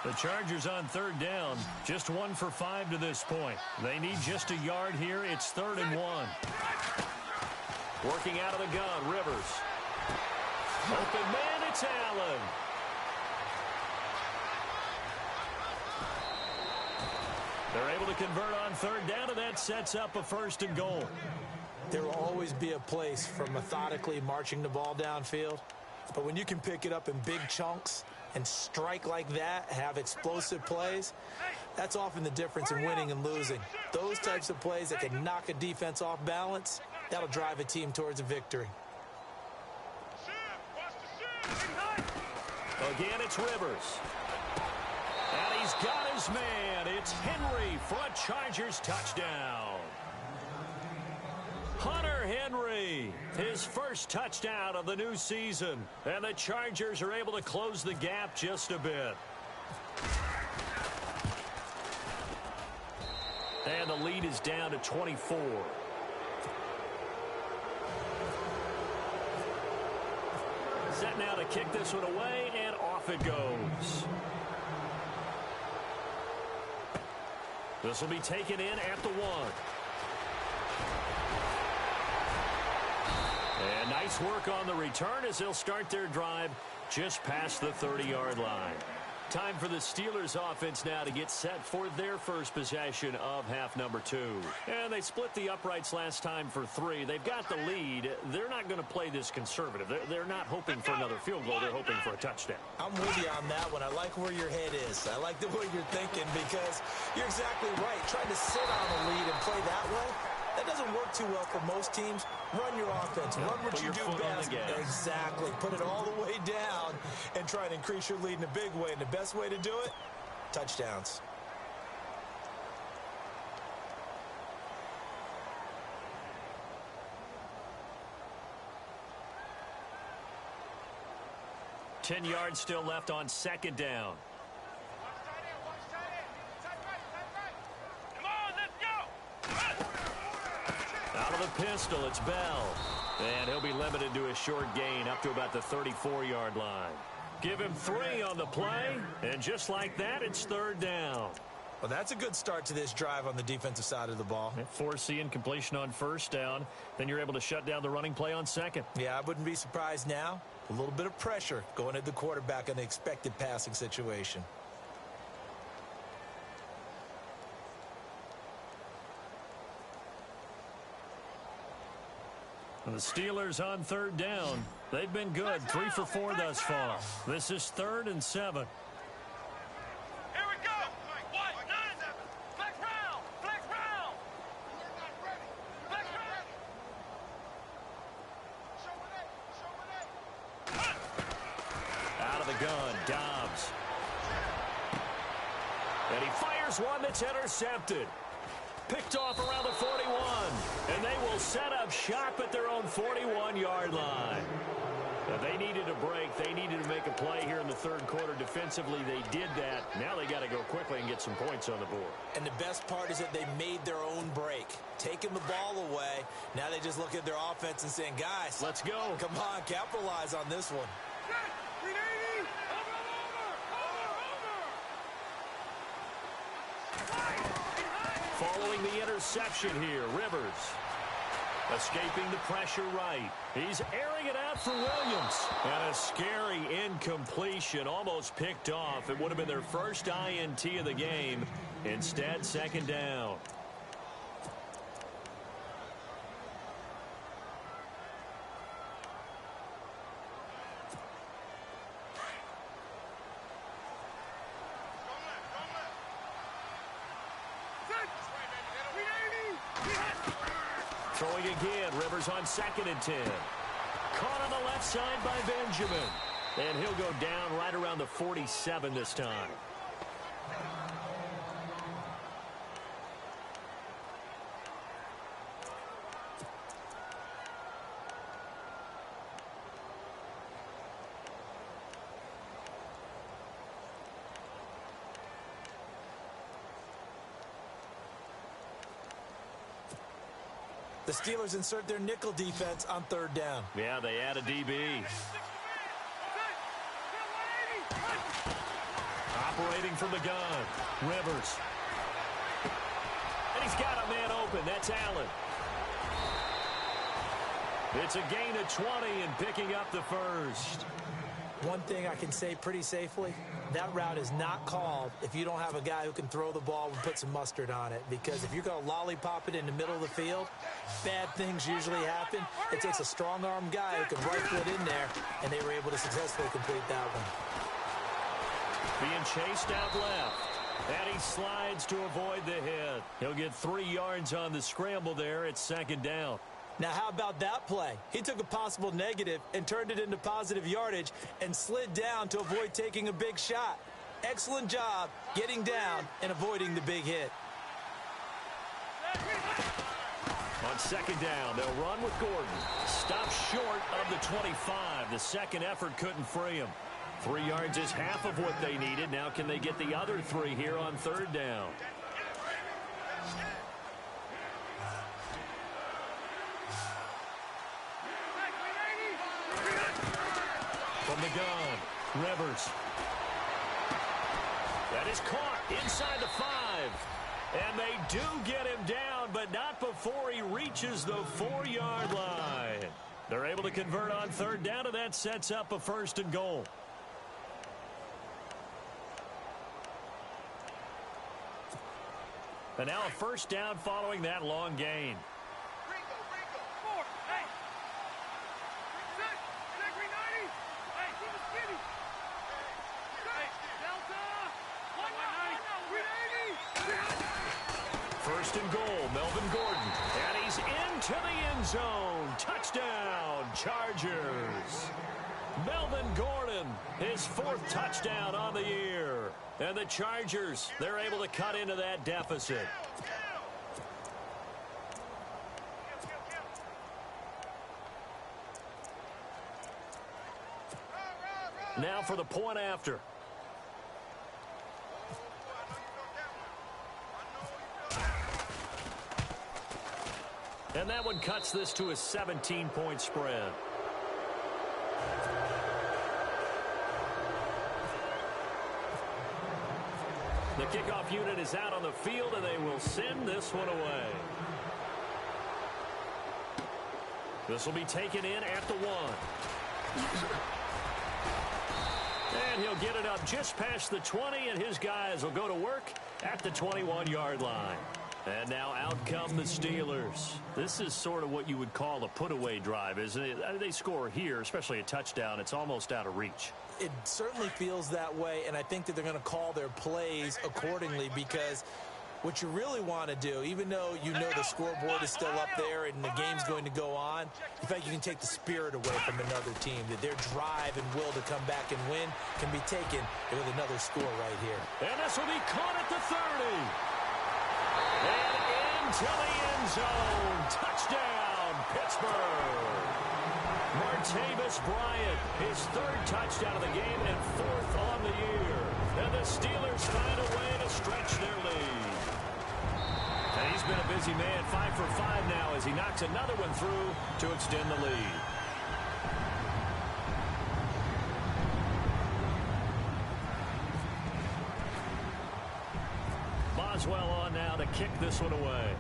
The Chargers on third down, just 1 for 5 to this point. They need just a yard here. It's 3rd and 1. Working out of the gun, Rivers. Open man, it's Allen. They're able to convert on third down, and that sets up a 1st and goal. There will always be a place for methodically marching the ball downfield. But when you can pick it up in big chunks and strike like that, have explosive plays, that's often the difference in winning and losing. Those types of plays that can knock a defense off balance, that'll drive a team towards a victory. Again, it's Rivers. And he's got his man. It's Henry for a Chargers touchdown. Hunter Henry, his first touchdown of the new season. And the Chargers are able to close the gap just a bit. And the lead is down to 24. Set now to kick this one away, and off it goes. This will be taken in at the 1. And nice work on the return as they'll start their drive just past the 30-yard line. Time for the Steelers offense now to get set for their first possession of half number 2. And they split the uprights last time for 3. They've got the lead. They're not going to play this conservative. They're not hoping for another field goal. They're hoping for a touchdown. I'm with you on that one. I like where your head is. I like the way you're thinking because you're exactly right. Trying to sit on the lead and play that way, that doesn't work too well for most teams. Run your offense. Run what you do best. Exactly. Put it all the way down and try and increase your lead in a big way. And the best way to do it, touchdowns. Ten yards still left on second down. Out of the pistol, it's Bell. And he'll be limited to a short gain up to about the 34-yard line. Give him 3 on the play, and just like that, it's third down. Well, that's a good start to this drive on the defensive side of the ball. Force incompletion on first down. Then you're able to shut down the running play on second. Yeah, I wouldn't be surprised now. A little bit of pressure going at the quarterback in an expected passing situation. And the Steelers on third down. They've been good, 3 for 4 thus far. This is 3rd and 7. Here we go. What? 9. Flex round. Flex round. We're not ready. Flex round. Show it. Out of the gun, Dobbs. And he fires one that's intercepted. Picked off around the 41. And they will set up shop at their own 41-yard line. Now, they needed a break. They needed to make a play here in the third quarter. Defensively, they did that. Now they got to go quickly and get some points on the board. And the best part is that they made their own break. Taking the ball away. Now they just look at their offense and saying, guys, let's go. Come on, capitalize on this one. Following the interception here, Rivers. Escaping the pressure right. He's airing it out for Williams. And a scary incompletion, almost picked off. It would have been their first INT of the game. Instead, second down. Throwing again, Rivers on 2nd and 10. Caught on the left side by Benjamin. And he'll go down right around the 47 this time. The Steelers insert their nickel defense on 3rd down. Yeah, they add a DB. Operating from the gun. Rivers. And he's got a man open. That's Allen. It's a gain of 20 and picking up the first. One thing I can say pretty safely, that route is not called if you don't have a guy who can throw the ball and put some mustard on it. Because if you're going to lollipop it in the middle of the field, bad things usually happen. It takes a strong-arm guy who can rifle it in there, and they were able to successfully complete that one. Being chased out left. And he slides to avoid the hit. He'll get 3 yards on the scramble there. It's 2nd down. Now, how about that play? He took a possible negative and turned it into positive yardage and slid down to avoid taking a big shot. Excellent job getting down and avoiding the big hit. On 2nd down, they'll run with Gordon. Stopped short of the 25. The second effort couldn't free him. 3 yards is half of what they needed. Now can they get the other 3 here on 3rd down? From the gun, Rivers. That is caught inside the 5. And they do get him down, but not before he reaches the 4-yard line. They're able to convert on 3rd down, and that sets up a 1st and goal. And now a 1st down following that long gain. First and goal, Melvin Gordon. And he's into the end zone. Touchdown, Chargers. Melvin Gordon, his 4th touchdown on the year. And the Chargers, they're able to cut into that deficit. Now for the point after. And that one cuts this to a 17-point spread. The kickoff unit is out on the field, and they will send this one away. This will be taken in at the 1. And he'll get it up just past the 20, and his guys will go to work at the 21-yard line. And now out come the Steelers. This is sort of what you would call a put-away drive, isn't it? They score here, especially a touchdown. It's almost out of reach. It certainly feels that way, and I think that they're going to call their plays accordingly, because what you really want to do, even though you know the scoreboard is still up there and the game's going to go on, in fact, you can take the spirit away from another team, that their drive and will to come back and win can be taken with another score right here. And this will be caught at the 30. And into the end zone. Touchdown, Pittsburgh. Martavis Bryant, his 3rd touchdown of the game and 4th on the year. And the Steelers find a way to stretch their lead. And he's been a busy man, 5 for 5 now as he knocks another one through to extend the lead. Boswell on now to kick this one away.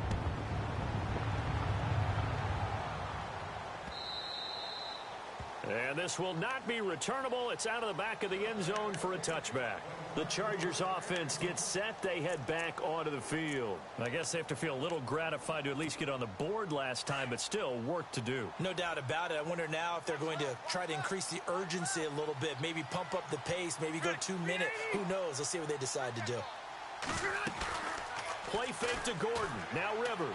And this will not be returnable. It's out of the back of the end zone for a touchback. The Chargers offense gets set. They head back onto the field. I guess they have to feel a little gratified to at least get on the board last time, but still work to do. No doubt about it. I wonder now if they're going to try to increase the urgency a little bit, maybe pump up the pace, maybe go 2 minute. Who knows? Let's see what they decide to do. Play fake to Gordon. Now Rivers.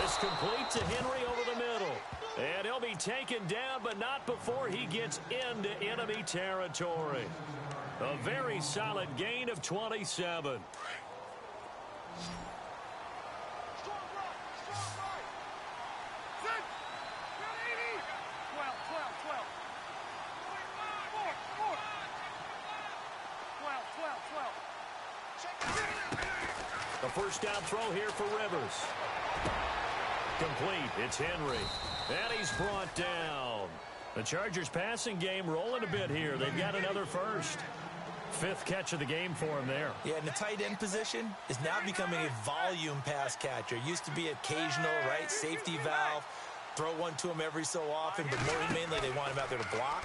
This complete to Henry over the middle. And he'll be taken down, but not before he gets into enemy territory. A very solid gain of 27. The first down throw here for Rivers. Complete. It's Henry. And he's brought down. The Chargers passing game rolling a bit here. They've got another first. 5th catch of the game for him there. Yeah, and the tight end position is now becoming a volume pass catcher. Used to be occasional, right? Safety valve. Throw one to him every so often, but more mainly they want him out there to block.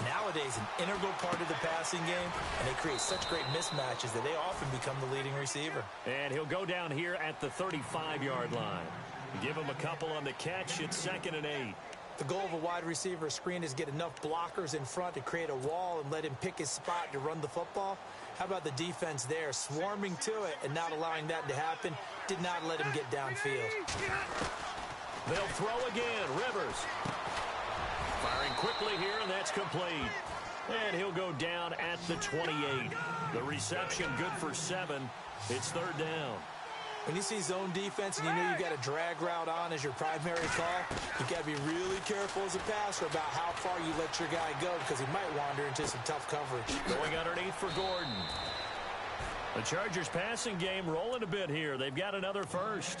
Nowadays, an integral part of the passing game, and they create such great mismatches that they often become the leading receiver. And he'll go down here at the 35-yard line. Give him a couple on the catch. It's 2nd and 8. The goal of a wide receiver screen is get enough blockers in front to create a wall and let him pick his spot to run the football. How about the defense there, swarming to it and not allowing that to happen? Did not let him get downfield. They'll throw again. Rivers firing quickly here, and that's complete. And he'll go down at the 28. The reception good for 7. It's 3rd down. When you see zone defense and you know you got a drag route on as your primary call, you got to be really careful as a passer about how far you let your guy go, because he might wander into some tough coverage. Going underneath for Gordon. The Chargers passing game rolling a bit here. They've got another first.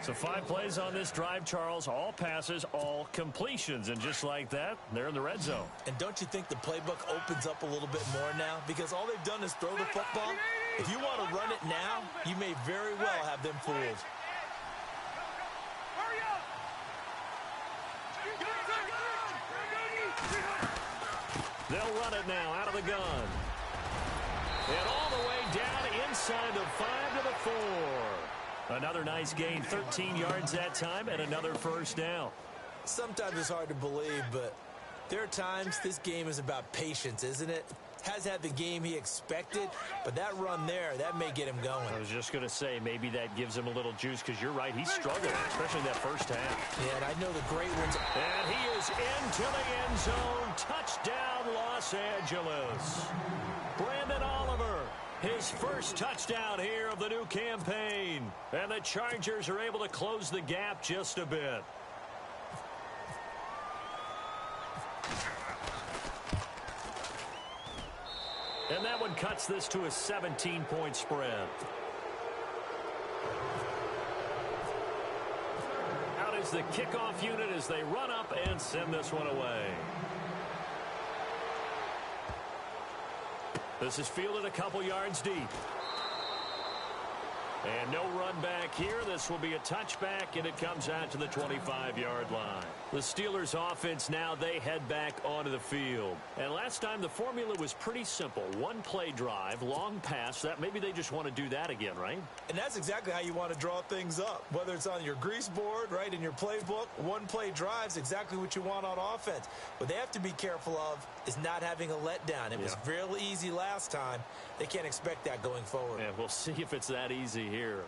So 5 plays on this drive, Charles. All passes, all completions. And just like that, they're in the red zone. And don't you think the playbook opens up a little bit more now? Because all they've done is throw the football. If you want to run it now, you may very well have them fooled. They'll run it now out of the gun. And all the way down inside the 5 to the 4. Another nice gain, 13 yards that time, and another first down. Sometimes it's hard to believe, but there are times this game is about patience, isn't it? Has had the game he expected, but that run there, that may get him going. I was just going to say, maybe that gives him a little juice, because you're right, he's struggling, especially in that first half. Yeah, and I know the great ones. And he is into the end zone. Touchdown, Los Angeles. Brandon Oliver, his first touchdown here of the new campaign. And the Chargers are able to close the gap just a bit. And that one cuts this to a 17-point spread. Out is the kickoff unit as they run up and send this one away. This is fielded a couple yards deep. And no run back here. This will be a touchback, and it comes out to the 25-yard line. The Steelers' offense now, they head back onto the field. And last time, the formula was pretty simple. One-play drive, long pass. That maybe they just want to do that again, right? And that's exactly how you want to draw things up. Whether it's on your grease board, right, in your playbook, one-play drive's exactly what you want on offense. What they have to be careful of is not having a letdown. It was real easy last time. They can't expect that going forward. Yeah, we'll see if it's that easy here.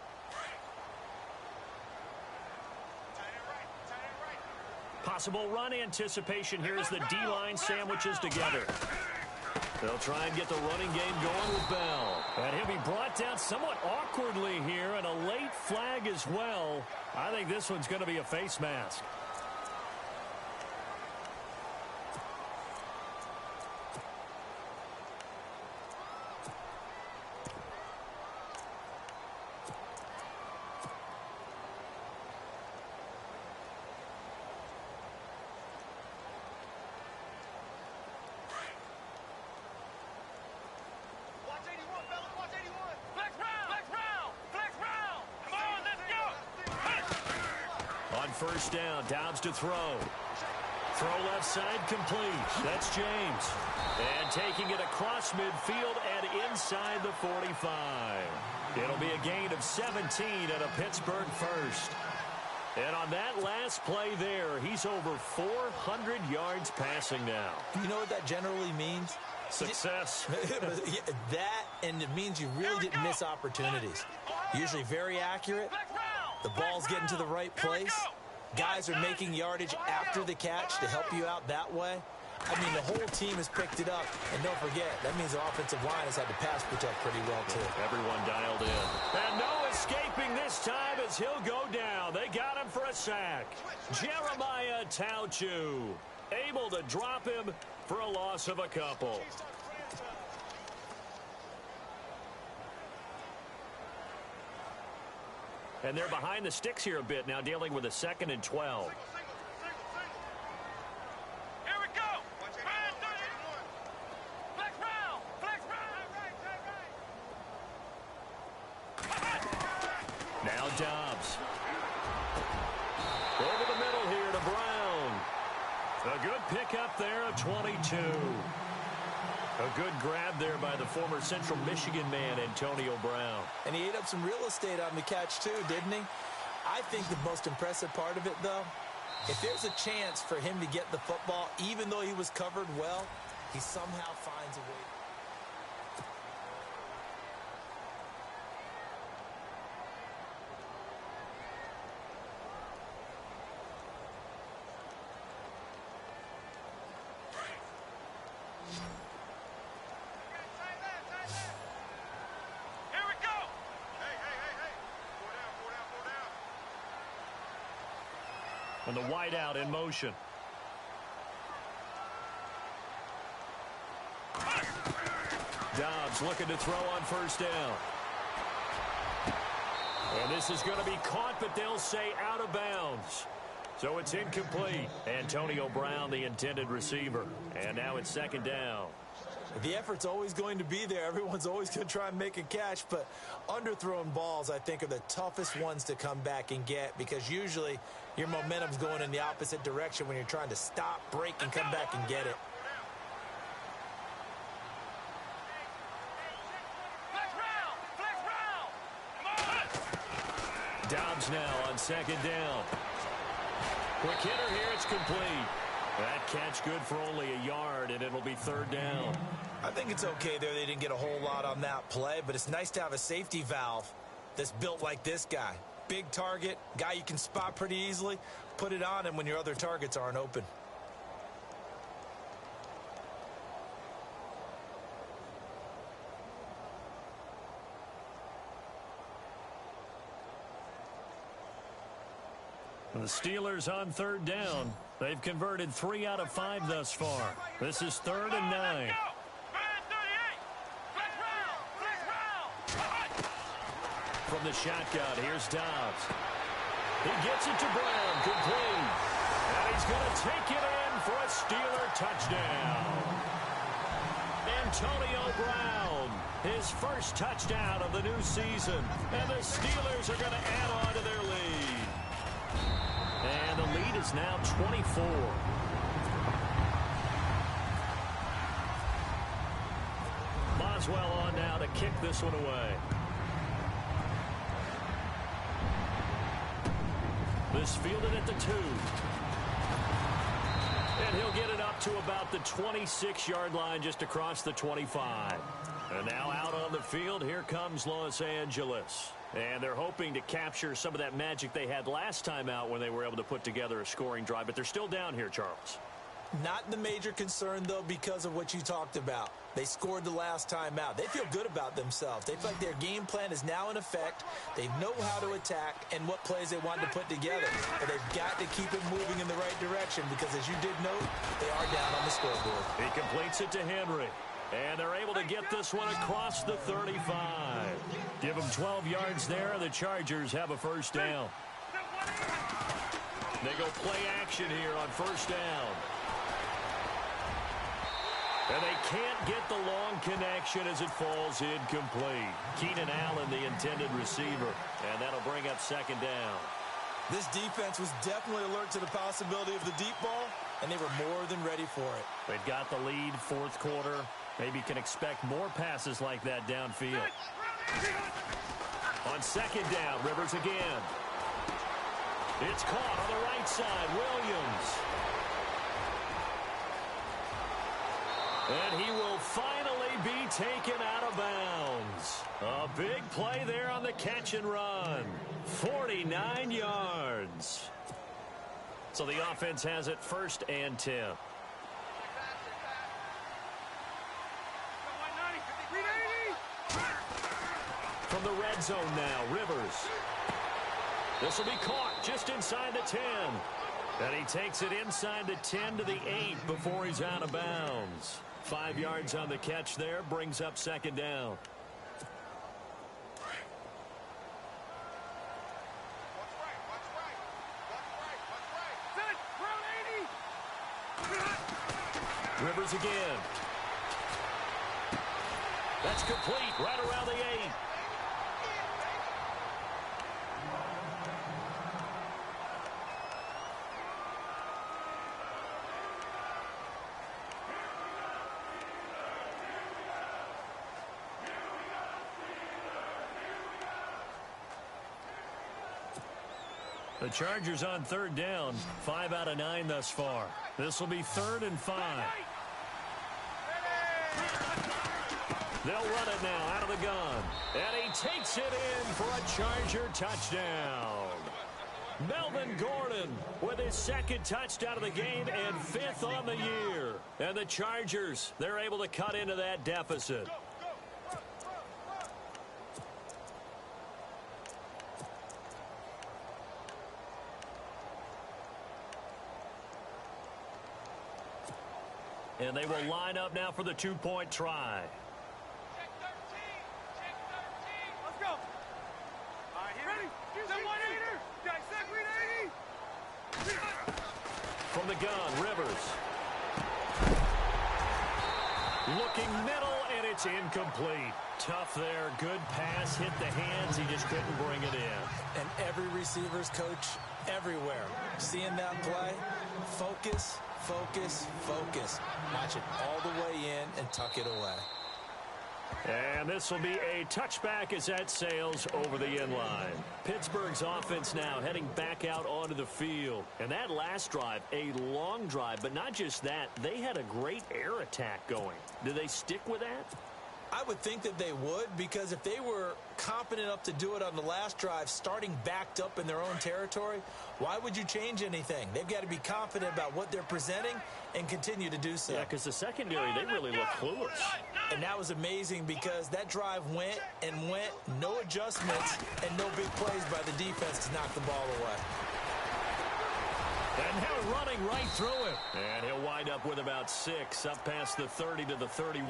Possible run anticipation here as the D-line sandwiches together. They'll try and get the running game going with Bell. And he'll be brought down somewhat awkwardly here, and a late flag as well. I think this one's going to be a face mask. First down, Dobbs to throw. Throw left side complete. That's James. And taking it across midfield and inside the 45. It'll be a gain of 17 and a Pittsburgh first. And on that last play there, he's over 400 yards passing now. You know what that generally means? Success. That, and it means you really didn't miss opportunities. Usually very accurate. The ball's getting to the right place. Guys are making yardage after the catch to help you out that way. I mean, the whole team has picked it up. And don't forget, that means the offensive line has had to pass protect pretty well, too. Everyone dialed in. And no escaping this time as he'll go down. They got him for a sack. Jeremiah Tauchu able to drop him for a loss of a couple. And they're behind the sticks here a bit now, dealing with a 2nd and 12. Here we go. Flex round. Flex round. Now Dobbs. Over the middle here to Brown. A good pickup there of 22. A good grab there by the former Central Michigan man, Antonio Brown. And he ate up some real estate on the catch, too, didn't he? I think the most impressive part of it, though, if there's a chance for him to get the football, even though he was covered well, he somehow finds a way. And the wideout in motion. Dobbs looking to throw on first down. And this is going to be caught, but they'll say out of bounds. So it's incomplete. Antonio Brown, the intended receiver. And now it's 2nd down. The effort's always going to be there. Everyone's always going to try and make a catch, but underthrown balls, I think, are the toughest ones to come back and get because usually your momentum's going in the opposite direction when you're trying to stop, break, and come back and get it. Dobbs now on 2nd down. Quick hitter here, it's complete. That catch good for only a yard, and it'll be 3rd down. I think it's okay there. They didn't get a whole lot on that play, but it's nice to have a safety valve that's built like this guy. Big target, guy you can spot pretty easily. Put it on him when your other targets aren't open. The Steelers on 3rd down. They've converted 3 out of 5 thus far. This is 3rd and 9. From the shotgun, here's Dobbs. He gets it to Brown, complete. And he's going to take it in for a Steeler touchdown. And Antonio Brown, his first touchdown of the new season. And the Steelers are going to add on to their lead. And the lead is now 24. Boswell on now to kick this one away. This fielded at the 2. And he'll get it up to about the 26-yard line just across the 25. And now out on the field, here comes Los Angeles. And they're hoping to capture some of that magic they had last time out when they were able to put together a scoring drive. But they're still down here, Charles. Not the major concern, though, because of what you talked about. They scored the last time out. They feel good about themselves. They feel like their game plan is now in effect. They know how to attack and what plays they want to put together. But they've got to keep it moving in the right direction because, as you did note, they are down on the scoreboard. He completes it to Henry. And they're able to get this one across the 35. Give them 12 yards there, and the Chargers have a first down. They go play action here on first down. And they can't get the long connection as it falls incomplete. Keenan Allen, the intended receiver. And that'll bring up second down. This defense was definitely alert to the possibility of the deep ball, and they were more than ready for it. They've got the lead, fourth quarter. Maybe can expect more passes like that downfield. On second down, Rivers again. It's caught on the right side, Williams. And he will finally be taken out of bounds. A big play there on the catch and run. 49 yards. So the offense has it first and 10. From the red zone now, Rivers. This will be caught just inside the 10. And he takes it inside the 10 to the 8 before he's out of bounds. 5 yards on the catch there, brings up second down. Rivers again. That's complete right around the 8. The Chargers on third down, 5 out of 9 thus far. This will be 3rd and 5. They'll run it now out of the gun. And he takes it in for a Charger touchdown. Melvin Gordon with his second touchdown of the game and 5th on the year. And the Chargers, they're able to cut into that deficit. And they will line up now for the two-point try. Check 13. Check 13. Let's go. All right, here. Ready? The 1-8er. Dissect read 80. From the gun, Rivers. Looking middle, and it's incomplete. Tough there. Good pass. Hit the hands. He just couldn't bring it in. And every receiver's coach everywhere. Seeing that play, focus, focus, focus. Watch it all the way in and tuck it away. And this will be a touchback as that sails over the end line. Pittsburgh's offense now heading back out onto the field. And that last drive, a long drive, but not just that. They had a great air attack going. Do they stick with that? I would think that they would, because if they were confident enough to do it on the last drive, starting backed up in their own territory, why would you change anything? They've got to be confident about what they're presenting and continue to do so. Yeah, because the secondary, they really look clueless. And that was amazing because that drive went and went, no adjustments, and no big plays by the defense to knock the ball away. And now running right through him. And he'll wind up with about 6, up past the 30 to the 31.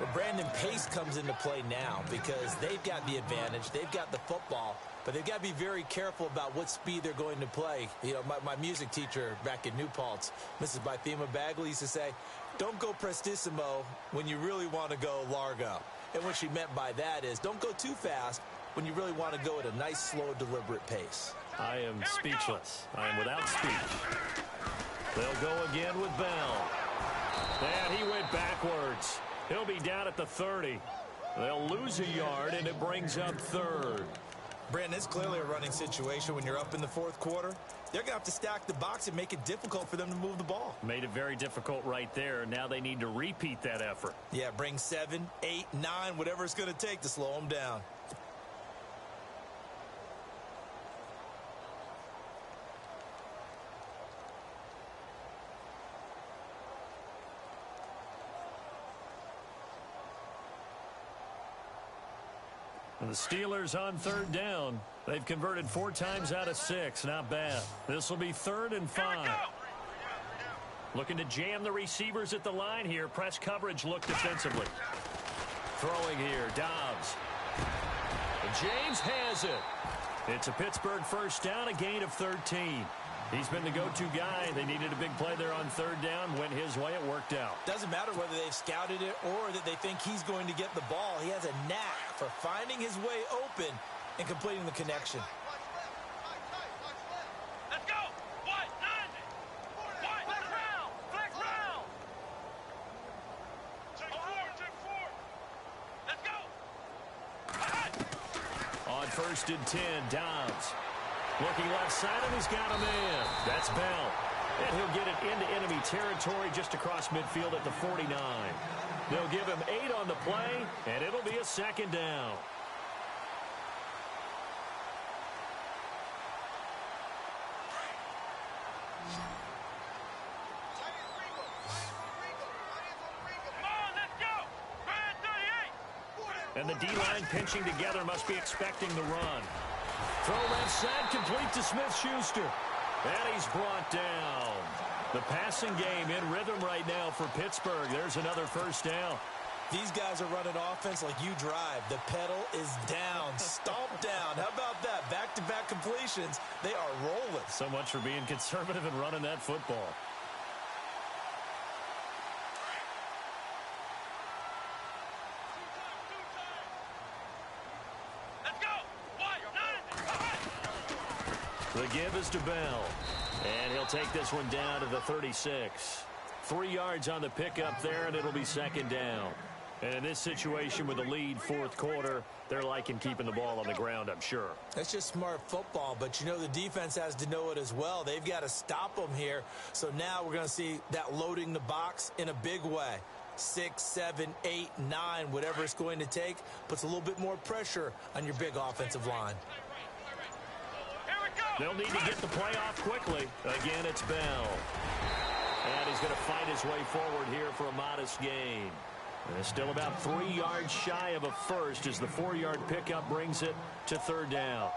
Well, Brandon, pace comes into play now because they've got the advantage. They've got the football, but they've got to be very careful about what speed they're going to play. You know, my music teacher back in New Paltz, Mrs. Bythema Bagley, used to say, don't go prestissimo when you really want to go largo. And what she meant by that is don't go too fast when you really want to go at a nice, slow, deliberate pace. I am speechless. I am without speech. They'll go again with Bell. And he went backwards. He'll be down at the 30. They'll lose a yard, and it brings up 3rd. Brandon, it's clearly a running situation when you're up in the 4th quarter. They're going to have to stack the box and make it difficult for them to move the ball. Made it very difficult right there. Now they need to repeat that effort. Yeah, bring 7, 8, 9, whatever it's going to take to slow them down. The Steelers on 3rd down. They've converted 4 times out of 6. Not bad. This will be 3rd and 5. Looking to jam the receivers at the line here. Press coverage look defensively. Throwing here. Dobbs. James has it. It's a Pittsburgh 1st down, a gain of 13. He's been the go-to guy. They needed a big play there on 3rd down. Went his way. It worked out. Doesn't matter whether they've scouted it or that they think he's going to get the ball. He has a knack for finding his way open and completing the connection. Let's go. What? 90. What? Flex round. Flex round. 2-4. Let's go. On 1st and 10, Dobbs. Looking left side, and he's got a man. That's Bell. And he'll get it into enemy territory just across midfield at the 49. They'll give him 8 on the play, and it'll be a 2nd down. Come on, let's go. Brand 38. And the D-line pinching together must be expecting the run. Throw left side, complete to Smith-Schuster. And he's brought down. The passing game in rhythm right now for Pittsburgh. There's another 1st down. These guys are running offense like you drive. The pedal is down, stomped down. How about that? Back-to-back completions. They are rolling. So much for being conservative and running that football. The give is to Bell. And he'll take this one down to the 36. 3 yards on the pickup there, and it'll be 2nd down. And in this situation with the lead 4th quarter, they're liking keeping the ball on the ground, I'm sure. That's just smart football, but you know the defense has to know it as well. They've got to stop them here. So now we're going to see that loading the box in a big way. 6, 7, 8, 9, whatever it's going to take, puts a little bit more pressure on your big offensive line. They'll need to get the play off quickly. Again, it's Bell. And he's going to fight his way forward here for a modest gain. And it's still about 3 yards shy of a first as the 4-yard pickup brings it to 3rd down.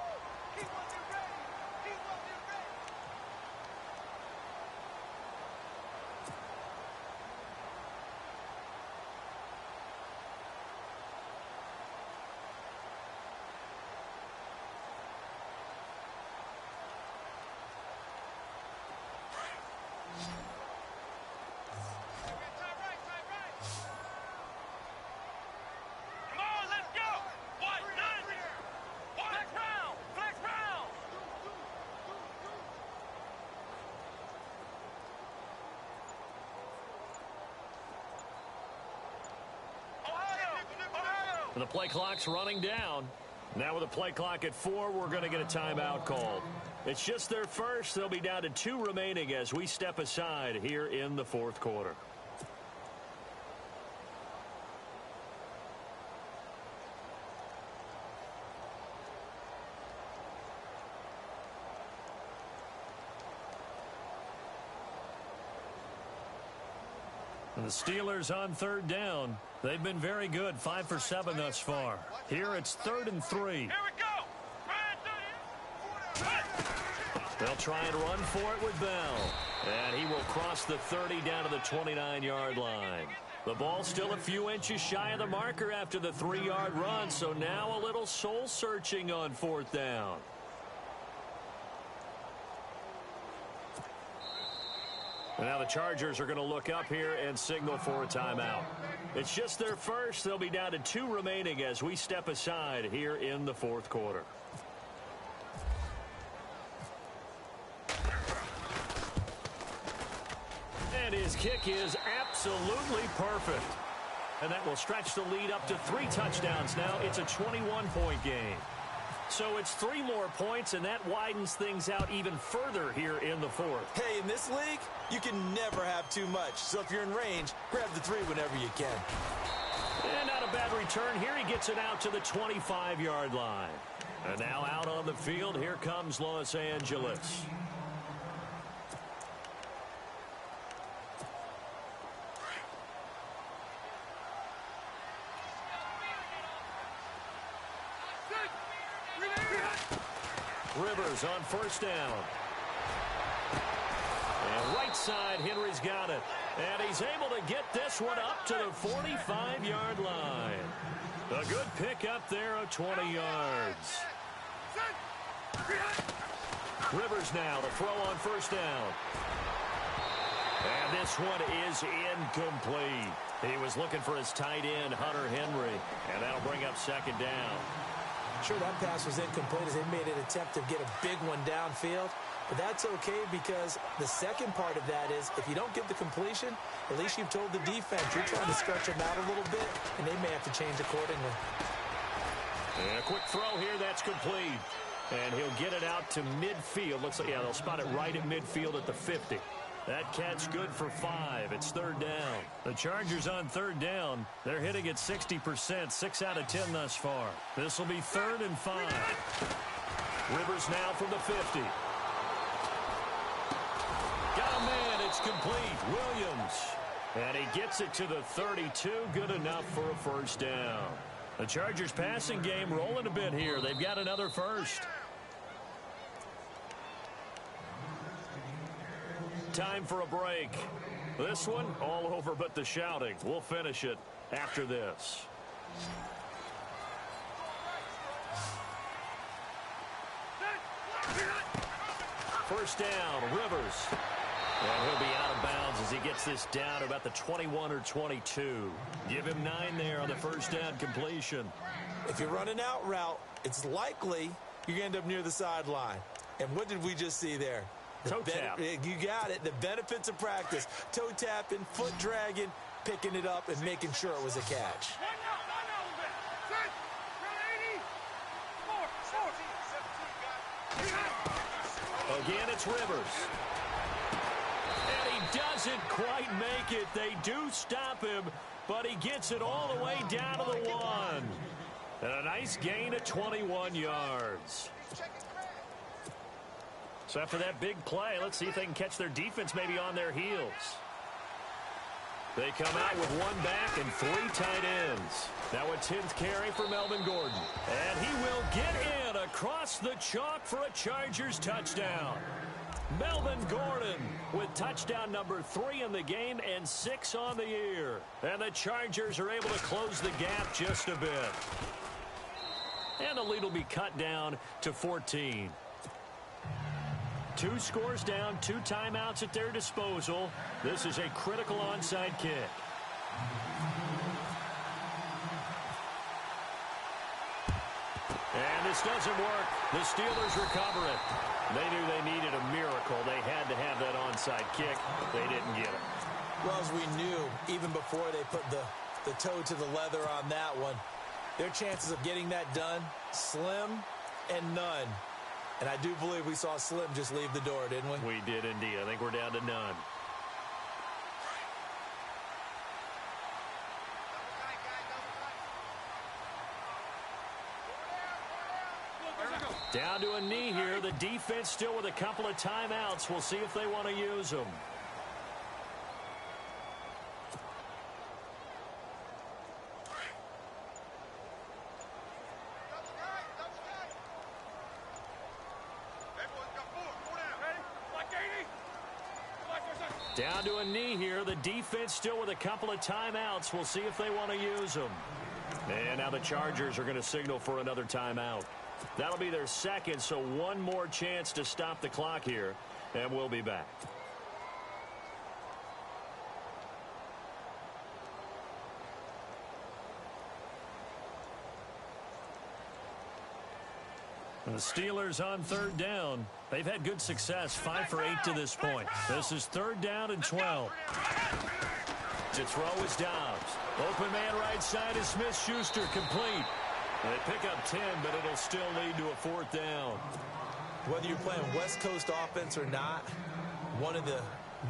The play clock's running down. Now with a play clock at 4, we're going to get a timeout called. It's just their first. They'll be down to 2 remaining as we step aside here in the 4th quarter. And the Steelers on 3rd down. They've been very good, 5 for 7 thus far. Here it's 3rd and 3. Here we go. They'll try and run for it with Bell. And he will cross the 30 down to the 29-yard line. The ball still a few inches shy of the marker after the 3-yard run, so now a little soul-searching on 4th down. And now the Chargers are going to look up here and signal for a timeout. It's just their first. They'll be down to 2 remaining as we step aside here in the 4th quarter. And his kick is absolutely perfect. And that will stretch the lead up to 3 touchdowns now. It's a 21-point game. So it's 3 more points, and that widens things out even further here in the 4th. Hey, in this league, you can never have too much. So if you're in range, grab the 3 whenever you can. And not a bad return here. He gets it out to the 25-yard line. And now out on the field, here comes Los Angeles. Rivers on 1st down. And right side, Henry's got it. And he's able to get this one up to the 45-yard line. A good pick up there of 20 yards. Rivers now to throw on 1st down. And this one is incomplete. He was looking for his tight end, Hunter Henry. And that'll bring up 2nd down. Sure, that pass was incomplete as they made an attempt to get a big one downfield. But that's okay because the second part of that is if you don't get the completion, at least you've told the defense you're trying to stretch them out a little bit, and they may have to change accordingly. And a quick throw here, that's complete. And he'll get it out to midfield. Looks like, yeah, they'll spot it right at midfield at the 50. That catch good for 5. It's 3rd down. The Chargers on 3rd down. They're hitting at 60%, 6 out of 10 thus far. This will be 3rd and 5. Rivers now from the 50. Got a man. It's complete. Williams. And he gets it to the 32. Good enough for a 1st down. The Chargers passing game rolling a bit here. They've got another 1st. Time for a break. This one all over but the shouting. We'll finish it after this. First down, Rivers. And he'll be out of bounds as he gets this down about the 21 or 22. Give him 9 there on the 1st down completion. If you run an out route, it's likely you're going to end up near the sideline. And what did we just see there? Toe tap. You got it. The benefits of practice. Toe tapping, foot dragging, picking it up, and making sure it was a catch. Again, it's Rivers. And he doesn't quite make it. They do stop him, but he gets it all the way down to the 1. And a nice gain of 21 yards. So after that big play, let's see if they can catch their defense maybe on their heels. They come out with 1 back and 3 tight ends. Now a 10th carry for Melvin Gordon. And he will get in across the chalk for a Chargers touchdown. Melvin Gordon with touchdown number 3 in the game and 6 on the year. And the Chargers are able to close the gap just a bit. And the lead will be cut down to 14. 2 scores down, 2 timeouts at their disposal. This is a critical onside kick. And this doesn't work. The Steelers recover it. They knew they needed a miracle. They had to have that onside kick. They didn't get it. Well, as we knew, even before they put the toe to the leather on that one, their chances of getting that done, slim and none. And I do believe we saw Slim just leave the door, didn't we? We did indeed. I think we're down to none. Down to a knee here. The defense still with a couple of timeouts. We'll see if they want to use them. Down to a knee here. The defense still with a couple of timeouts. We'll see if they want to use them. And now the Chargers are going to signal for another timeout. That'll be their second, so one more chance to stop the clock here, and we'll be back. And the Steelers on third down. They've had good success, 5 for 8 to this point. This is third down and 12. To throw is Dobbs. Open man right side is Smith-Schuster, complete. They pick up 10, but it'll still lead to a fourth down. Whether you're playing West Coast offense or not, one of the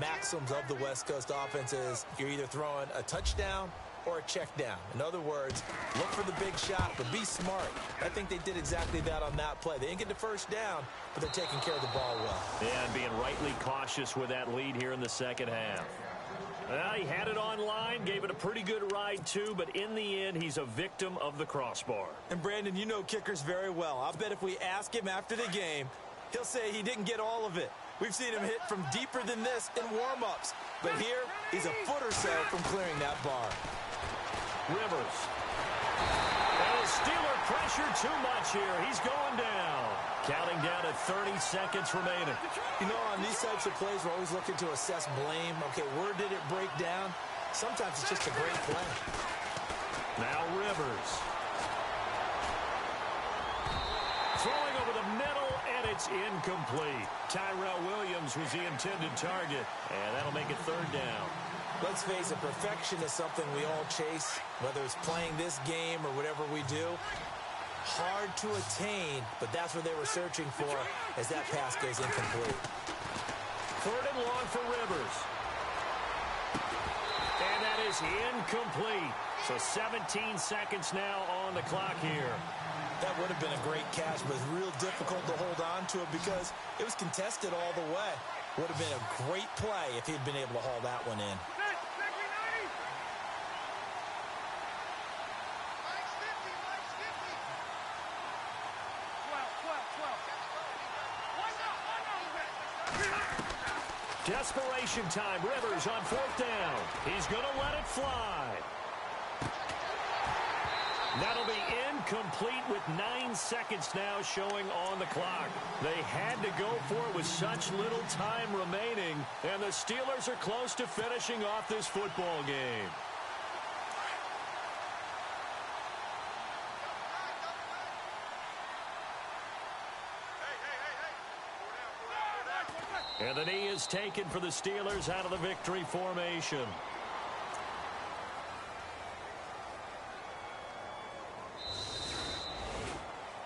maxims of the West Coast offense is you're either throwing a touchdown or a check down. In other words, look for the big shot, but be smart. I think they did exactly that on that play. They didn't get the first down, but they're taking care of the ball well. Yeah, and being rightly cautious with that lead here in the second half. Well, he had it online, gave it a pretty good ride too, but in the end, he's a victim of the crossbar. And Brandon, you know kickers very well. I'll bet if we ask him after the game, he'll say he didn't get all of it. We've seen him hit from deeper than this in warm-ups, but here he's a foot or so from clearing that bar. Rivers. And the Steeler pressure too much here. He's going down. Counting down at 30 seconds remaining. You know, on these types of plays, we're always looking to assess blame. Okay, where did it break down? Sometimes it's just a great play. Now Rivers. Throwing over the middle, and it's incomplete. Tyrell Williams was the intended target, and that'll make it third down. Let's face it, perfection is something we all chase, whether it's playing this game or whatever we do. Hard to attain, but that's what they were searching for as that pass goes incomplete. Third and long for Rivers. And that is incomplete. So 17 seconds now on the clock here. That would have been a great catch, but it's real difficult to hold on to it because it was contested all the way. Would have been a great play if he'd been able to haul that one in. Desperation time. Rivers on fourth down. He's going to let it fly. That'll be incomplete with 9 seconds now showing on the clock. They had to go for it with such little time remaining, and the Steelers are close to finishing off this football game. And the knee is taken for the Steelers out of the victory formation.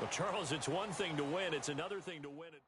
Well, Charles, it's one thing to win. It's another thing to win it.